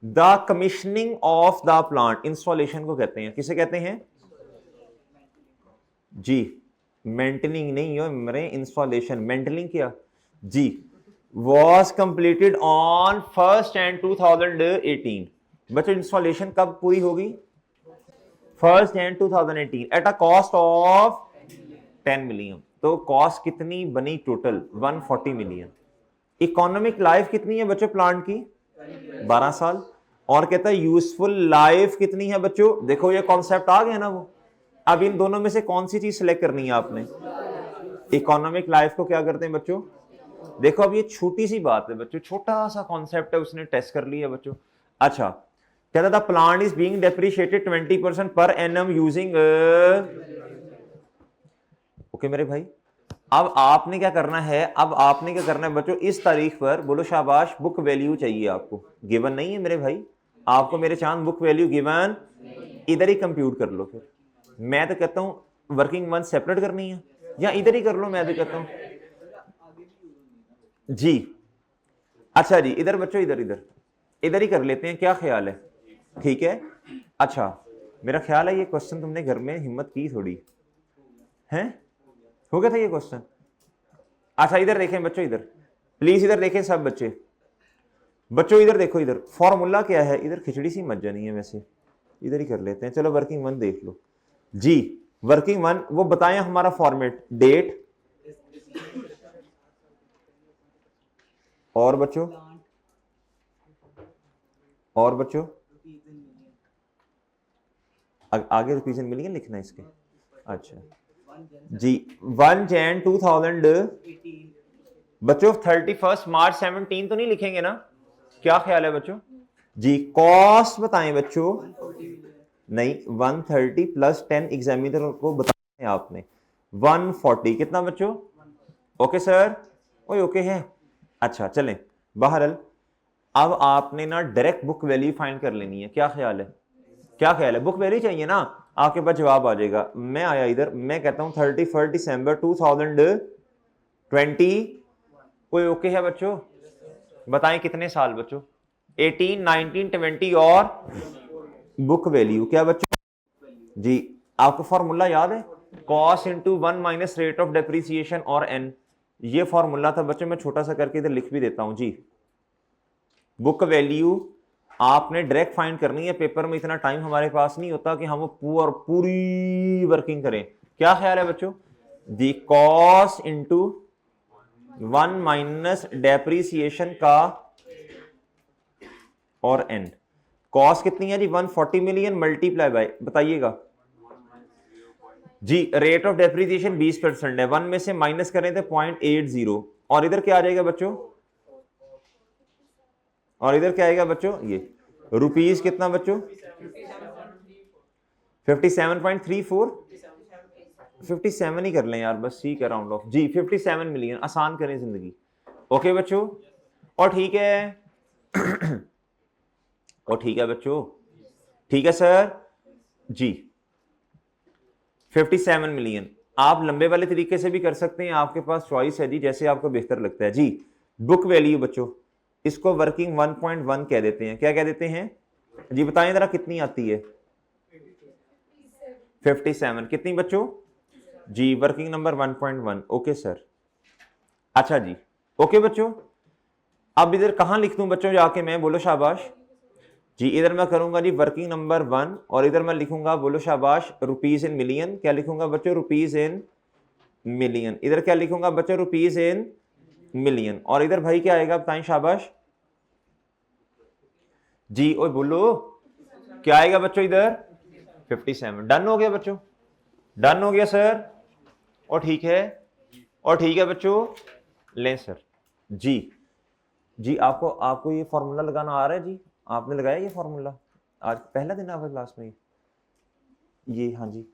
the commissioning of the plant, installation को कहते हैं, किसे कहते हैं जी? मेंटेनिंग नहीं हो मेरे, इंस्टॉलेशन। मेंटेनिंग क्या जी? वॉज कंप्लीटेड ऑन 1 जनवरी 2018। बच्चों इंस्टॉलेशन कब पूरी होगी? 1 जनवरी 2018 at a cost of 10 million. तो कॉस्ट कितनी बनी टोटल? 140 मिलियन। इकोनॉमिक लाइफ कितनी है बच्चों प्लांट की? 12 साल। और कहता है यूजफुल लाइफ कितनी है बच्चों? देखो ये कॉन्सेप्ट आ गया ना वो। अब इन दोनों में से कौन सी चीज सिलेक्ट करनी है आपने? इकोनॉमिक लाइफ को क्या करते हैं बच्चों? देखो अब ये छोटी सी बात है बच्चों, छोटा सा कॉन्सेप्ट है, उसने टेस्ट कर लिया बच्चों। अच्छा कहता था plant is being depreciated 20% per annum using. Okay मेरे भाई, अब आपने क्या करना है, अब आपने क्या करना है बच्चों, इस तारीख पर बोलो शाबाश बुक वैल्यू चाहिए आपको, गिवन नहीं है मेरे भाई, आपको मेरे चांद बुक वैल्यू गिवन, इधर ही कंप्यूट कर लो। फिर मैं तो कहता हूं वर्किंग मंथ सेपरेट करनी है या इधर ही कर लो, मैं तो कहता हूं जी। अच्छा जी इधर बच्चों, इधर इधर इधर ही कर लेते हैं, क्या ख्याल है? ठीक है। अच्छा मेरा ख्याल है ये क्वेश्चन तुमने घर में हिम्मत की थोड़ी है, हो गया था ये क्वेश्चन। अच्छा इधर देखें बच्चों, इधर प्लीज इधर देखें सब बच्चे, बच्चों इधर देखो, इधर फॉर्मूला क्या है, इधर खिचड़ी सी मत जानी है वैसे, इधर ही कर लेते हैं। चलो वर्किंग वन देख लो जी, वर्किंग वन वो बताएं हमारा फॉर्मेट, डेट और बच्चों और बच्चों आगे रुपीज इन मिलियन लिखना है इसके। अच्छा जी 1 जैन 2000 बच्चों 31 मार्च 17 तो नहीं लिखेंगे ना, क्या ख्याल है बच्चों जी। कॉस्ट बताएं बच्चों, नहीं 130 प्लस 10 एग्जामिनर को बताना है आपने 140 कितना बच्चों। ओके सर, ओए ओके है। अच्छा चलें, बहरहाल अब आपने ना डायरेक्ट बुक वैल्यू फाइंड कर लेनी है, क्या ख्याल है, क्या ख्याल है, बुक वैल्यू चाहिए ना, आपके पास जवाब आ जाएगा। मैं आया इधर, मैं कहता हूं 31 दिसंबर 2020। कोई ओके है बच्चों, बताएं कितने साल बच्चों, 18 19 20 और बुक वैल्यू क्या बच्चों जी। आपको फॉर्मूला याद है, cost into 1 minus rate of depreciation और एन, ये फॉर्मूला था बच्चों, मैं छोटा सा करके इधर लिख भी देता हूं जी। बुक वैल्यू आपने डायरेक्ट फाइंड करनी है, पेपर में इतना टाइम हमारे पास नहीं होता कि हम वो पूरी वर्किंग करें। क्या ख्याल है बच्चों, दी कॉस्ट इंटू 1 माइनस डेप्रिसिएशन का और एन। कॉस्ट कितनी है जी 140 मिलियन मल्टीप्लाई बाय, बताइएगा जी, रेट ऑफ डेप्रिसिएशन 20% है, 1 में से माइनस करें तो 0.80, और इधर क्या आ जाएगा बच्चों, और इधर क्या आएगा बच्चों, ये रुपीज कितना बच्चों 57.34, 57 ही कर लें यार बस, ठीक है राउंड ऑफ जी, 57 मिलियन, आसान करें जिंदगी। ओके बच्चों, और ठीक है और ठीक है बच्चों, ठीक है सर जी 57 मिलियन। आप लंबे वाले तरीके से भी कर सकते हैं, आपके पास चॉइस है जी, जैसे आपको बेहतर लगता है जी। बुक वैल्यू बच्चों, इसको वर्किंग 1.1 कह देते हैं, क्या कह देते हैं जी, बताएं जरा कितनी आती है 57, कितनी बच्चों जी, वर्किंग नंबर 1.1। ओके सर, अच्छा जी, ओके बच्चों। अब इधर कहां लिख दूं बच्चों जाके मैं, बोलो शाबाश जी, इधर मैं करूंगा जी वर्किंग नंबर 1, और इधर मैं लिखूंगा, बोलो शाबाश, रुपीज इन मिलियन, क्या लिखूंगा बच्चों, रुपीज इन मिलियन। इधर क्या लिखूंगा बच्चों, रुपीज इन मिलियन, और इधर भाई क्या आएगा बताएं शाबाश जी, ओए बोलो क्या आएगा बच्चों इधर 57। डन हो गया बच्चों, डन हो गया सर, और ठीक है, और ठीक है बच्चों, लें सर जी। जी आपको आपको ये फॉर्मूला लगाना आ रहा है जी, आपने लगाया ये फॉर्मूला, आज पहला दिन आपका क्लास में ये, हाँ जी,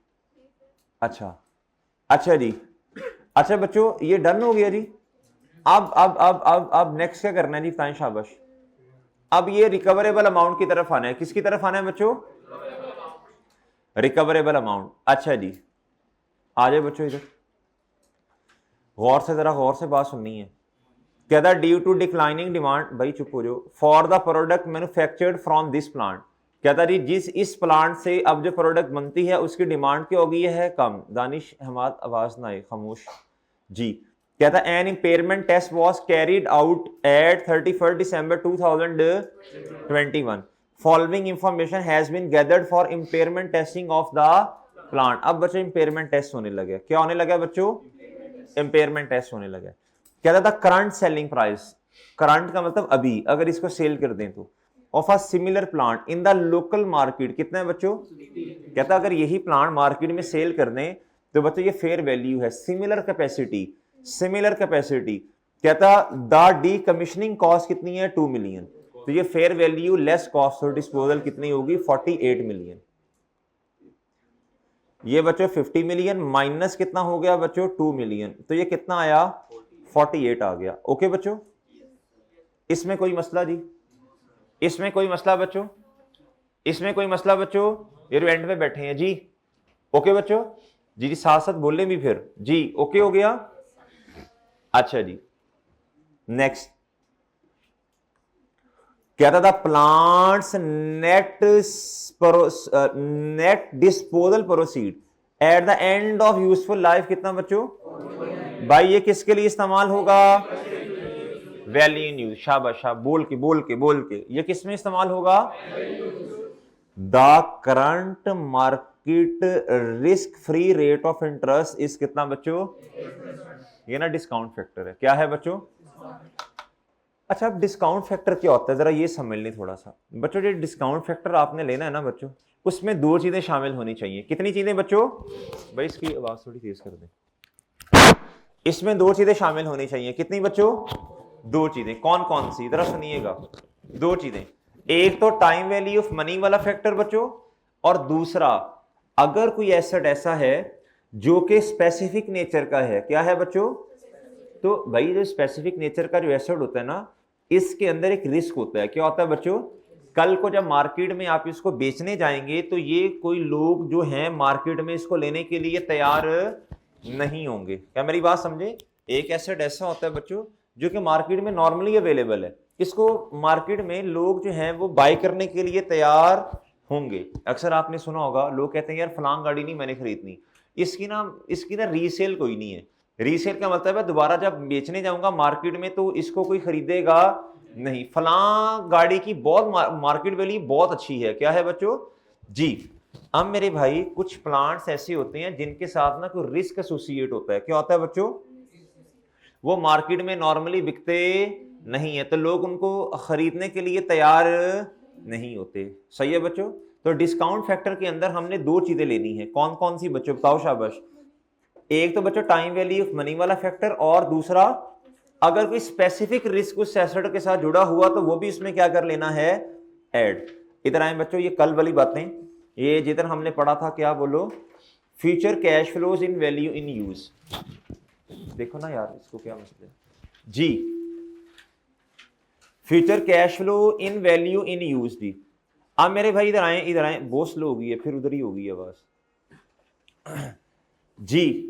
अच्छा अच्छा जी, अच्छा बच्चों ये डन हो गया जी। अब नेक्स्ट क्या करना है जी, बताएं शाबाश। अब ये रिकवरेबल अमाउंट की तरफ आना है, किसकी तरफ आना है बच्चों, रिकवरेबल अमाउंट। अच्छा जी, आ जाए बच्चों इधर, गौर से, जरा गौर से बात सुननी है। कहता ड्यू टू डिक्लाइनिंग डिमांड, भाई चुप हो जाओ, for the product manufactured from this plant, कहता जी जिस इस प्लांट से अब जो प्रोडक्ट बनती है उसकी डिमांड क्या होगी, है कम। दानिश हमाद आवाज ना आए, खामोश जी। कहता an impairment test was carried out at 31 December 2021, following information has been gathered for impairment testing of the plant. अब बच्चों इम्पेयरमेंट टेस्ट होने लगे, क्या होने लगा बच्चों, इम्पेयरमेंट टेस्ट होने लगा। कहता था करंट सेलिंग प्राइस, करंट का मतलब अभी, अगर इसको सेल कर दें तो, of a similar plant in the local market, कितना है बच्चों, कहता अगर यही प्लांट मार्केट में सेल कर दें तो बच्चों ये फेयर वैल्यू है, सिमिलर कैपेसिटी, सिमिलर कैपेसिटी। कहता द डी कमीशनिंग कॉस्ट कितनी है 2 मिलियन, तो ये fair value less cost of disposal कितनी होगी 48 मिलियन। ये बच्चों 50 मिलियन माइनस कितना हो गया बच्चों 2 मिलियन, तो ये कितना आया 48 आ गया। ओके बच्चों, इसमें कोई मसला जी, इसमें कोई मसला बच्चों, इसमें कोई मसला बच्चों, ये एंड में बैठे हैं जी। ओके बच्चों जी, जी साथ साथ बोले भी फिर जी, ओके हो गया। अच्छा जी, नेक्स्ट कहता था plants net net disposal proceed eight the end of useful life, कितना बच्चों भाई, ये किसके लिए इस्तेमाल होगा, वैल्यू इन यूज, शाबाश, बोल के बोल के बोल के, ये किस में इस्तेमाल होगा, the current market risk free rate of interest इस कितना बच्चों, ये ना डिस्काउंट फैक्टर है, क्या है बच्चों, अच्छा, अब डिस्काउंट फैक्टर क्या होता है जरा ये समझ लें थोड़ा सा बच्चों। जो डिस्काउंट फैक्टर आपने लेना है ना बच्चों, उसमें दो चीजें शामिल होनी चाहिए। कितनी चीजें बच्चों? भाई इसकी आवाज थोड़ी तेज कर दें। इसमें दो चीजें शामिल होनी चाहिए। कितनी बच्चों? दो चीजें। कौन कौन सी? जरा सुनिएगा। दो चीजें, एक तो टाइम वैल्यू ऑफ मनी वाला फैक्टर बच्चों, और दूसरा अगर कोई एसेट ऐसा है जो कि स्पेसिफिक नेचर का है। क्या है बच्चों? तो भाई जो स्पेसिफिक नेचर का जो एसेट होता है ना, इसके अंदर एक रिस्क होता है। क्या होता है बच्चों? कल को जब मार्केट में आप इसको बेचने जाएंगे तो ये कोई लोग जो हैं मार्केट में इसको लेने के लिए तैयार नहीं होंगे। क्या मेरी बात समझे? एक एसेट ऐसा होता है बच्चों जो कि मार्केट में नॉर्मली अवेलेबल है, इसको मार्केट में लोग जो हैं वो बाय करने के लिए तैयार होंगे। अक्सर आपने सुना होगा लोग कहते हैं यार फलां गाड़ी नहीं मैंने खरीदनी, इसकी ना रीसेल कोई नहीं है। रीसेल का मतलब है दोबारा जब बेचने जाऊंगा मार्केट में तो इसको कोई खरीदेगा नहीं। फलां गाड़ी की बहुत मार्केट वैल्यू बहुत अच्छी है। क्या है बच्चों? जी। अब मेरे भाई कुछ प्लांट्स ऐसे होते हैं जिनके साथ ना कोई रिस्क एसोसिएट होता है। क्या होता है बच्चों? वो मार्केट में नॉर्मली बिकते नहीं है, तो लोग उनको खरीदने के लिए तैयार नहीं होते। सही है बच्चों? तो डिस्काउंट फैक्टर के अंदर हमने दो चीजें लेनी है। कौन कौन सी बच्चों? बताओ शाबाश। एक तो बच्चों टाइम वैल्यू ऑफ मनी वाला फैक्टर, और दूसरा अगर कोई स्पेसिफिक रिस्क उस एसेट के साथ जुड़ा हुआ तो वो भी इसमें क्या कर लेना है? ऐड। इधर आए बच्चों, ये कल वाली बातें, ये जिधर हमने पढ़ा था, क्या बोलो? Future cash flows in value in use. देखो ना यार इसको क्या मसला है जी। Future cash flow in value in use दी। अब मेरे भाई इधर आए, इधर आए। बहुत स्लो हो गई है, फिर उधर ही हो गई है आवाज जी।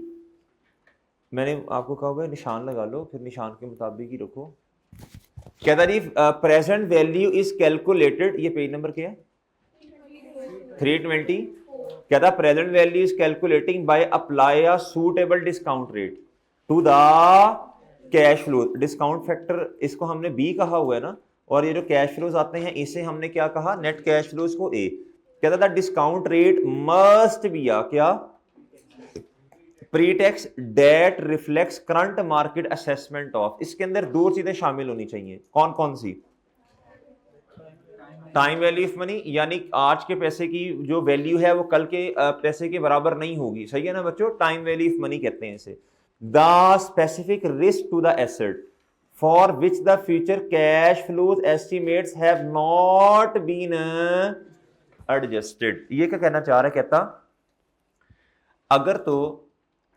मैंने आपको कहा हुआ है निशान लगा लो, फिर निशान के मुताबिक ही रखो। कहता जी प्रेजेंट वैल्यू इज कैलकुलेटेड, ये पेज नंबर क्या है? 320। कहता present value is calculating by apply a suitable discount rate to the cash flow. Discount factor इसको हमने बी कहा हुआ है ना, और ये जो कैश फ्लोज आते हैं इसे हमने क्या कहा? नेट कैश फ्लोज को ए। कहता था डिस्काउंट रेट मस्ट बी क्या? Pretax debt reflects current market assessment of. इसके अंदर दो चीजें शामिल होनी चाहिए। कौन कौन सी? टाइम वैल्यू ऑफ मनी, यानी आज के पैसे की जो वैल्यू है वो कल के पैसे के बराबर नहीं होगी। सही है ना बच्चों? टाइम वैल्यू ऑफ मनी कहते हैं इसे। The specific risk to the asset for which the future cash flows estimates have not been adjusted. ये क्या कहना चाह रहा है? कहता अगर तो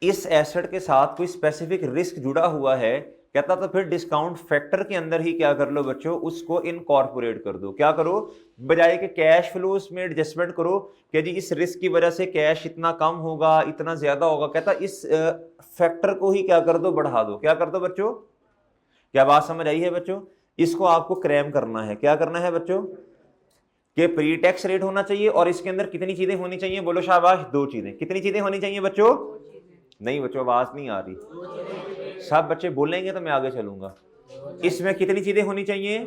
इस एसेट के साथ कोई स्पेसिफिक रिस्क जुड़ा हुआ है, कहता तो फिर डिस्काउंट फैक्टर के अंदर ही क्या कर लो बच्चों? उसको इनकॉर्पोरेट कर दो। क्या करो? बजाय के कैश फ्लोस में एडजस्टमेंट करो कि जी इस रिस्क की वजह से कैश इतना कम होगा, इतना ज्यादा होगा, कहता इस फैक्टर को ही क्या कर दो? बढ़ा दो। क्या कर दो बच्चों? क्या बात समझ आई है बच्चों? इसको आपको क्रैम करना है। क्या करना है बच्चों? कि प्री टैक्स रेट होना चाहिए, और इसके अंदर कितनी चीजें होनी चाहिए? बोलो शाबाश। दो चीजें। कितनी चीजें होनी चाहिए बच्चों? नहीं बच्चों आवाज नहीं आ रही। सब बच्चे बोलेंगे तो मैं आगे चलूंगा। इसमें कितनी चीजें होनी चाहिए?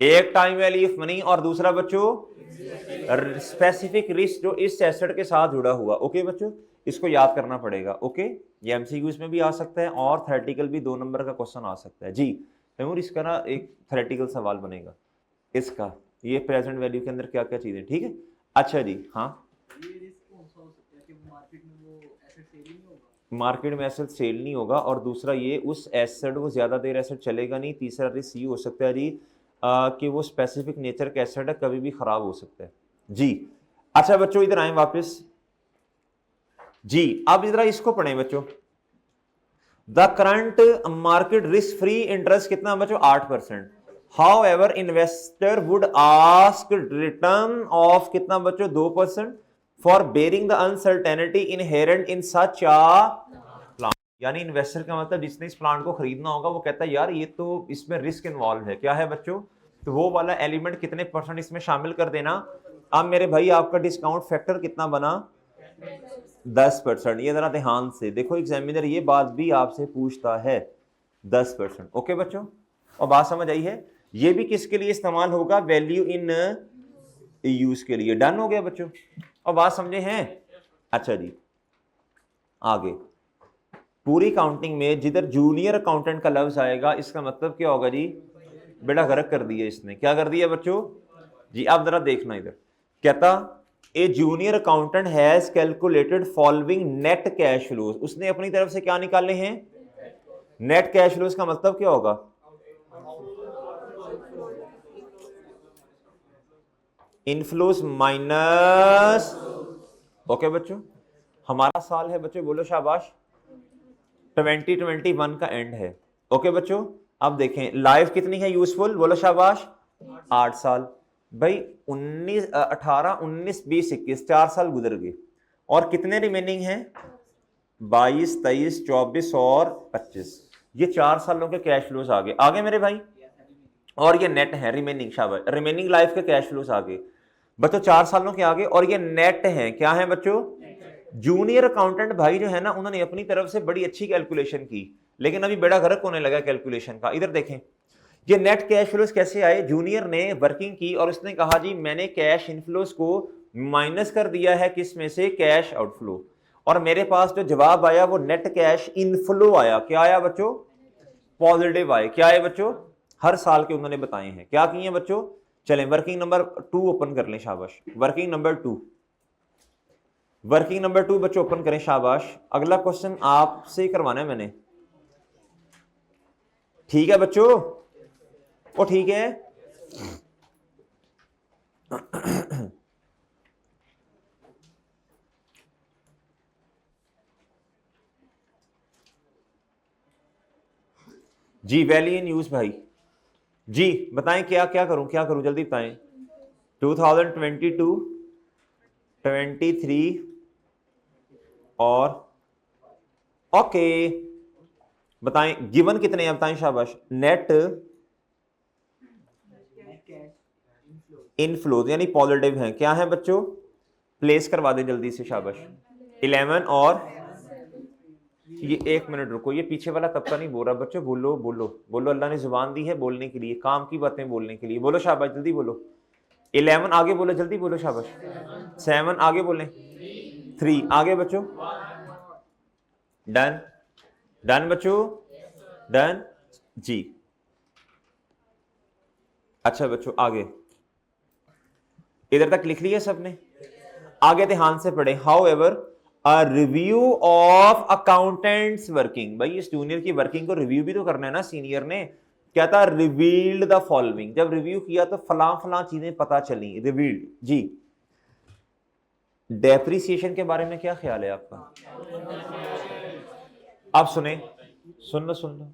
एक टाइम वैल्यू ऑफ मनी, और दूसरा बच्चों स्पेसिफिक रिस्क जो इस एसेट के साथ जुड़ा हुआ। ओके बच्चों, इसको याद करना पड़ेगा। ओके, ये एमसीक्यूज में भी आ सकता है और थ्योरेटिकल भी 2 नंबर का क्वेश्चन आ सकता है जी। तैमूर इसका ना एक थ्योरेटिकल सवाल बनेगा इसका, ये प्रेजेंट वैल्यू के अंदर क्या क्या चीजें। ठीक है, अच्छा जी। हाँ, मार्केट में एसेट सेल नहीं होगा, और दूसरा ये उस एसेट को ज्यादा देर एसेट चलेगा नहीं। तीसरा रिस्क ये हो सकता है जी कि वो स्पेसिफिक नेचर का एसेट है, कभी भी खराब हो सकता है जी। अच्छा बच्चों इधर आए वापस जी। अब इधर इसको पढ़ें बच्चों। The current market risk free interest कितना बच्चों? 8%। However investor would ask return of कितना बच्चों? 2% for bearing the uncertainty inherent in such a plant. यानी इन्वेस्टर का मतलब जिसने इस प्लांट को खरीदना होगा वो कहता है यार ये तो इसमें रिस्क इन्वॉल्व है। क्या है बच्चों? तो वो वाला एलिमेंट कितने % इसमें शामिल कर देना। अब मेरे भाई आपका डिस्काउंट फैक्टर कितना बना? 10%। ये जरा ध्यान से देखो, एग्जामिनर ये बात भी आपसे पूछता है। 10%। ओके बच्चों, और बात समझ आई है? ये भी किसके लिए इस्तेमाल होगा? वैल्यू इन यूज के लिए। डन हो गया बच्चों, और बात समझे हैं? अच्छा जी, आगे पूरी काउंटिंग में जिधर जूनियर अकाउंटेंट का लफ्ज आएगा इसका मतलब क्या होगा जी, बेड़ा गर्क कर दिया इसने। क्या कर दिया बच्चों जी? आप जरा देखना इधर, कहता a junior accountant has calculated following net cash flows, उसने अपनी तरफ से क्या निकाले हैं? नेट कैश फ्लोज का मतलब क्या होगा? इनफ्लोज माइनस, ओके बच्चों, हमारा साल है बच्चों, बोलो शाबाश, 2021 का एंड है। ओके बच्चों, अब देखें लाइफ कितनी है यूजफुल, बोलो शाबाश, 8 साल। भाई 19 18 19 20 21 4 साल गुजर गए और कितने रिमेनिंग हैं? 22 23 24 और 25। ये 4 सालों के कैश फ्लोज आ गए, आगे मेरे भाई, और ये नेट है रिमेनिंग, शाबाश, रिमेनिंग लाइफ के कैश फ्लोज आ गए बच्चों, 4 सालों के आगे, और ये नेट है, क्या है बच्चों? जूनियर अकाउंटेंट भाई जो है ना, उन्होंने अपनी तरफ से बड़ी अच्छी कैलकुलेशन की, लेकिन अभी बेड़ा गर्क होने लगा कैलकुलेशन का। इधर देखें ये नेट कैश फ्लोज कैसे आए? जूनियर ने वर्किंग की और उसने कहा जी मैंने कैश इनफ्लोज को माइनस कर दिया है किस में से? कैश आउटफ्लो, और मेरे पास जो जवाब आया वो नेट कैश इनफ्लो आया। क्या आया बच्चों? पॉजिटिव आए। क्या आए बच्चों? हर साल के उन्होंने बताए हैं। क्या किए बच्चों? चलें वर्किंग नंबर 2 ओपन कर लें, शाबाश, वर्किंग नंबर 2, वर्किंग नंबर 2 बच्चों ओपन करें, शाबाश। अगला क्वेश्चन आपसे करवाना है मैंने, ठीक है बच्चों? ओ ठीक है। जी वैली इन यूज भाई जी, बताएं क्या क्या करूं, क्या करूं, जल्दी बताएं। 2022 23 और ओके, बताएं गिवन कितने हैं, बताएं शाबाश। नेट इनफ्लोज यानी पॉजिटिव हैं, क्या है बच्चों? प्लेस करवा दे जल्दी से, शाबाश। 11 और ये 1 मिनट रुको, ये पीछे वाला तबका नहीं बोल रहा बच्चों, बोलो बोलो बोलो, अल्लाह ने जुबान दी है बोलने के लिए, काम की बातें बोलने के लिए, बोलो शाबाश, जल्दी बोलो। 11 आगे बोलो, जल्दी बोलो शाबाश। 7 आगे बोलें, 3 आगे बच्चों, डन डन बच्चों, डन जी। अच्छा बच्चों आगे, इधर तक लिख लिया सबने? आगे ध्यान से पढ़े। How ever a review of accountants working, भाई इस जूनियर की वर्किंग को रिव्यू भी तो करना है ना सीनियर ने। क्या था? रिवील्ड द फॉलोइंग, जब रिव्यू किया तो फलां फलां चीजें पता चली, रिवील्ड जी। डेप्रिसिएशन के बारे में क्या ख्याल है आपका? आप सुने, सुन लो,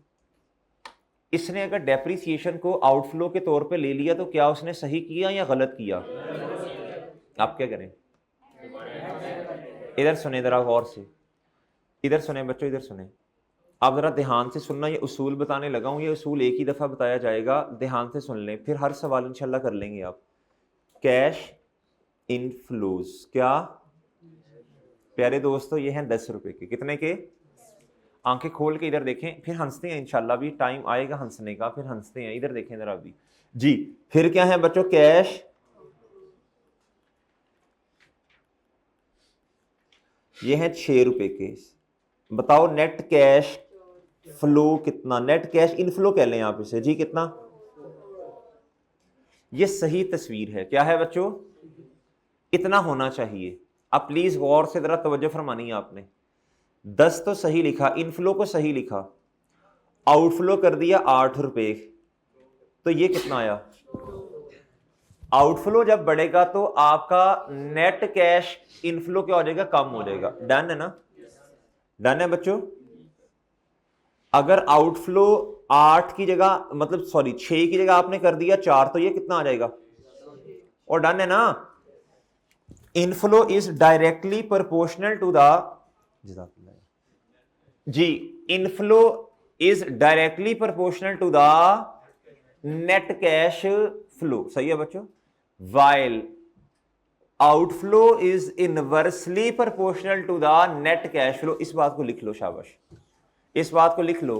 इसने अगर डेप्रिसिएशन को आउटफ्लो के तौर पे ले लिया तो क्या उसने सही किया या गलत किया? आप क्या करें? इधर सुने जरा गौर से, इधर सुने बच्चों, इधर सुने, आप जरा ध्यान से सुनना। ये उसूल बताने लगा हूं, ये उसूल एक ही दफा बताया जाएगा, ध्यान से सुन लें, फिर हर सवाल इंशाल्लाह कर लेंगे आप। कैश इनफ्लोज, क्या प्यारे दोस्तों? ये हैं 10 रुपए के, कितने के? आंखें खोल के इधर देखें, फिर हंसते हैं इंशाल्लाह, भी टाइम आएगा हंसने का, फिर हंसते हैं, इधर देखें जरा अभी जी। फिर क्या है बच्चों? कैश, ये है 6 रुपए के। बताओ नेट कैश फ्लो कितना? नेट कैश इनफ्लो कह लें आप इसे जी, कितना? ये सही तस्वीर है, क्या है बच्चों? इतना होना चाहिए। अब प्लीज गौर से जरा तवज्जो फरमानी है आपने। 10 तो सही लिखा, इनफ्लो को सही लिखा, आउटफ्लो कर दिया 8 रुपए, तो ये कितना आया? आउटफ्लो जब बढ़ेगा तो आपका नेट कैश इनफ्लो क्या हो जाएगा? कम हो जाएगा। डन है ना? डन है बच्चों? अगर आउटफ्लो 8 की जगह, मतलब सॉरी 6 की जगह आपने कर दिया 4, तो ये कितना आ जाएगा? और डन है ना? Inflow is directly proportional to the जी, inflow is directly proportional to the net cash flow, सही है बच्चों? While outflow is inversely proportional to the net cash flow. इस बात को लिख लो, शाबाश, इस बात को लिख लो।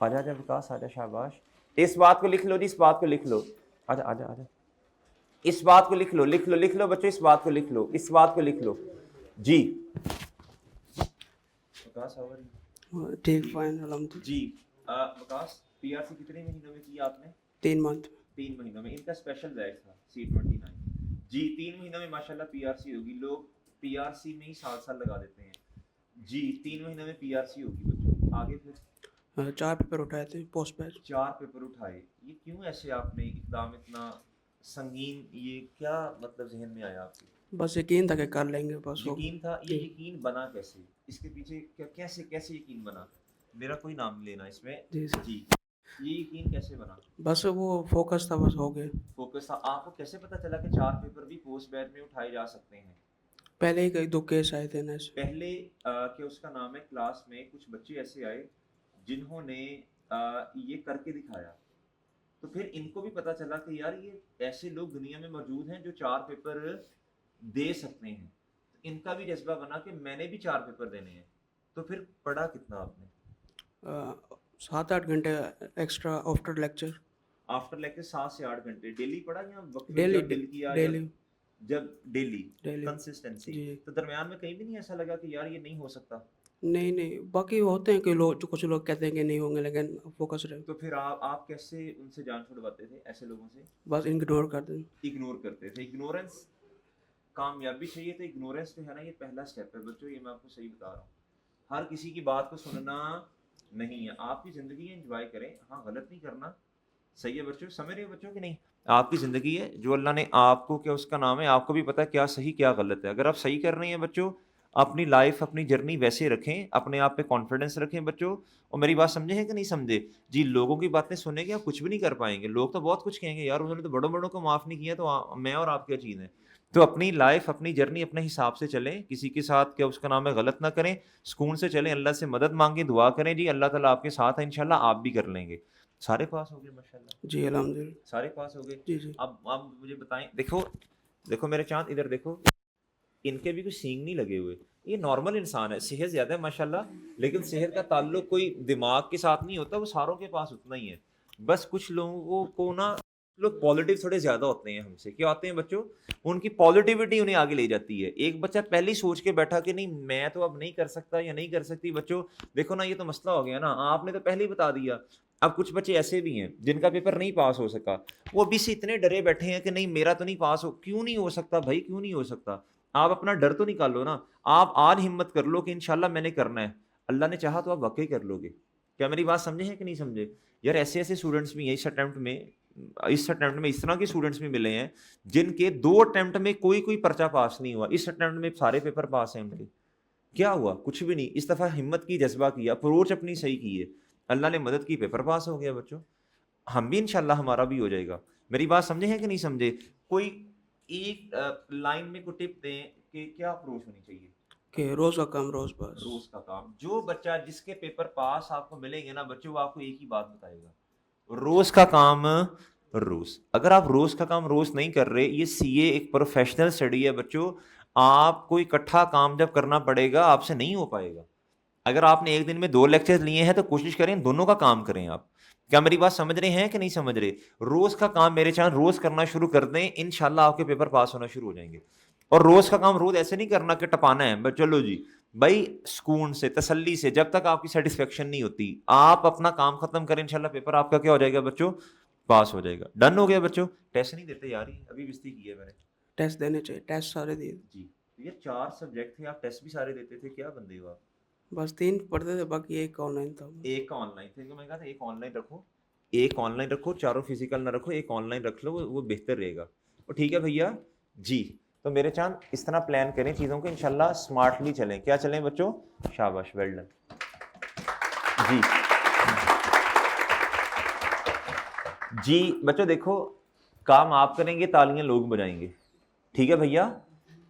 आजा आजा विकास, आजा, शाबाश, इस बात को लिख लो जी, इस बात को लिख लो, आजा आजा आजा, इस बात को लिख लो, लिख लो, लिख लो बच्चों, इस बात को लिख लो, इस बात को लिख लो जी। ठीक फाइन अलहमदुलिल्लाह। जी विकास पीआरसी कितने महीनों में किया आपने? 3 मंथ। 3 महीनों में। इनका स्पेशल बैच था C29। जी 3 महीनों में माशाल्लाह पीआरसी होगी। लोग पीआरसी में ही साल लगा देते हैं। जी 3 महीनों में पीआरसी होगी बच्चों। आगे फिर 4 पेपर उठाए थे पोस्ट बैच। 4 पेपर उठाए। ये क्यों ऐसे आपने इकदाम इतना संगीन, ये क्या मतलब जहन में आया आपके? बस यकीन था कि कर लेंगे, बस हो यकीन था। ये जी। यकीन बना कैसे? इसके पीछे क्या, कैसे कैसे यकीन बना? मेरा कोई नाम लेना इसमें। जी सर। जी ये यकीन कैसे बना? बस वो फोकस था, बस हो गए। फोकस था। आपको कैसे पता चला कि 4 पेपर भी पोस्ट बैच में उठाए जा सकते हैं? पहले ही कई 2 केस आए थे ना ऐसे। पहले कि उसका नाम है, क्लास में कुछ बच्चे ऐसे आए जिन्होंने ये करके दिखाया, तो फिर इनको भी पता चला कि यार ये ऐसे लोग दुनिया में मौजूद हैं जो 4 पेपर दे सकते हैं। तो इनका भी जज्बा बना कि मैंने भी 4 पेपर देने हैं। तो फिर पढ़ा कितना आपने? 7-8 घंटे extra after lecture. After lecture 7 से 8 घंटे डेली पढ़ा या वक्त डेली जब दिल किया? डेली जब डेली डेली कंसिस्टेंसी। जी। तो दरमियान में कहीं भी नहीं ऐसा लगा कि यार ये नहीं हो सकता? नहीं नहीं, बाकी होते हैं कि लोग, जो कुछ लोग कहते हैं कि नहीं होंगे, लेकिन फोकस रहे। तो फिर आप कैसे उनसे जान छुड़वाते थे ऐसे लोगों से? बस इग्नोर कर दें। इग्नोर करते थे। इग्नोरेंस कामयाबी चाहिए तो इग्नोरेंस जो है ना, ये पहला स्टेप है बच्चों। ये मैं आपको सही बता रहा हूँ। हर किसी की बात को सुनना नहीं है। आपकी ज़िंदगी है, एंजॉय करें। हाँ गलत नहीं करना। सही है बच्चों? समझ रहे हो बच्चों कि नहीं? आपकी ज़िंदगी है, जो अल्लाह ने आपको, क्या उसका नाम है, आपको भी पता है क्या सही क्या गलत है। अगर आप सही कर रहे हैं बच्चों, अपनी लाइफ अपनी जर्नी वैसे रखें, अपने आप पे कॉन्फिडेंस रखें बच्चों। और मेरी बात समझे हैं कि नहीं समझे? जी लोगों की बातें सुनने के आप कुछ भी नहीं कर पाएंगे। लोग तो बहुत कुछ कहेंगे, यार उन्होंने तो बड़ों बड़ों को माफ़ नहीं किया, तो मैं और आप क्या चीज़ है? तो अपनी लाइफ अपनी जर्नी अपने हिसाब से चलें। किसी के साथ, क्या उसका नाम है, गलत ना करें। सुकून से चलें। अल्लाह से मदद मांगें, दुआ करें। जी अल्लाह ताला आपके साथ है, इंशाल्लाह आप भी कर लेंगे। सारे पास हो गए माशाल्लाह? जी अल्हम्दुलिल्लाह। सारे पास हो गए। जी जी। अब मुझे बताएं। देखो देखो मेरे चांद, इधर देखो। इनके भी कुछ सींग नहीं लगे हुए। ये नॉर्मल इंसान है, सेहत ज़्यादा है माशाल्लाह, लेकिन सेहत का ताल्लुक कोई दिमाग के साथ नहीं होता। वो सारों के पास उतना ही है। बस कुछ लोगों को ना, लोग पॉजिटिव थोड़े ज़्यादा होते हैं हमसे। क्या होते हैं बच्चों? उनकी पॉजिटिविटी उन्हें आगे ले जाती है। एक बच्चा पहले ही सोच के बैठा कि नहीं मैं तो अब नहीं कर सकता या नहीं कर सकती। बच्चों देखो ना, ये तो मसला हो गया ना, आपने तो पहले ही बता दिया। अब कुछ बच्चे ऐसे भी हैं जिनका पेपर नहीं पास हो सका। वो अभी से इतने डरे बैठे हैं कि नहीं मेरा तो नहीं पास हो। क्यों नहीं हो सकता भाई? क्यों नहीं हो सकता? आप अपना डर तो निकालो ना। आप आज हिम्मत कर लो कि इंशाल्लाह मैंने करना है। अल्लाह ने चाहा तो आप वाकई कर लोगे। क्या मेरी बात समझे हैं कि नहीं समझे? यार ऐसे ऐसे स्टूडेंट्स भी हैं इस अटेम्प्ट में इस तरह के स्टूडेंट्स भी मिले हैं जिनके 2 अटेम्प्ट में कोई कोई पर्चा पास नहीं हुआ। इस अटेम्प्ट में सारे पेपर पास हैं उनके। क्या हुआ? कुछ भी नहीं। इस दफ़ा हिम्मत की, जज्बा किया, अप्रोच अपनी सही की है, अल्लाह ने मदद की, पेपर पास हो गया बच्चों। हम भी इंशाल्लाह हमारा भी हो जाएगा। मेरी बात समझे हैं कि नहीं समझे? कोई एक लाइन में को टिप दें कि क्या अप्रोच होनी चाहिए? कि रोज़ का काम रोज़, बस। रोज का काम। जो बच्चा जिसके पेपर पास आपको मिलेंगे ना बच्चों, वो आपको एक ही बात बताएगा, रोज का काम रोज। अगर आप रोज का काम रोज नहीं कर रहे, ये सीए एक प्रोफेशनल स्टडी है बच्चों। आपको इकट्ठा काम जब करना पड़ेगा आपसे नहीं हो पाएगा। अगर आपने एक दिन में 2 लेक्चर्स लिए हैं तो कोशिश करें दोनों का काम करें आप। क्या मेरी बात समझ रहे हैं कि नहीं समझ रहे? रोज का काम मेरे चांद रोज करना शुरू कर दें, इंशाल्लाह आपके पेपर पास होना शुरू हो जाएंगे। और रोज का काम रोज ऐसे नहीं करना कि टपाना है बस चलो जी भाई, सुकून से तसल्ली से। जब तक आपकी सेटिस्फेक्शन नहीं होती, आप अपना काम खत्म करें, इंशाल्लाह पेपर आपका क्या हो जाएगा बच्चों? पास हो जाएगा। डन हो गया बच्चों? टेस्ट नहीं देते यार, ये अभी बिस्ती की है मैंने। टेस्ट देने चाहिए, टेस्ट सारे दिए। जी ये 4 सब्जेक्ट थे, आप टेस्ट भी सारे देते थे। क्या बंदे हो आप? बस 3 पढ़ते थे, बाकी एक ऑनलाइन था। एक का ऑनलाइन थे, तो मैं कहा था एक ऑनलाइन रखो, एक ऑनलाइन रखो, चारों फिजिकल ना रखो, एक ऑनलाइन रख लो, वो बेहतर रहेगा। और ठीक है भैया जी। तो मेरे चांद इस तरह प्लान करें चीज़ों को, इंशाल्लाह स्मार्टली चलें। क्या चलें बच्चों? शाबाश, वेल डन जी। जी बच्चों देखो, काम आप करेंगे, तालियां लोग बजाएंगे। ठीक है भैया?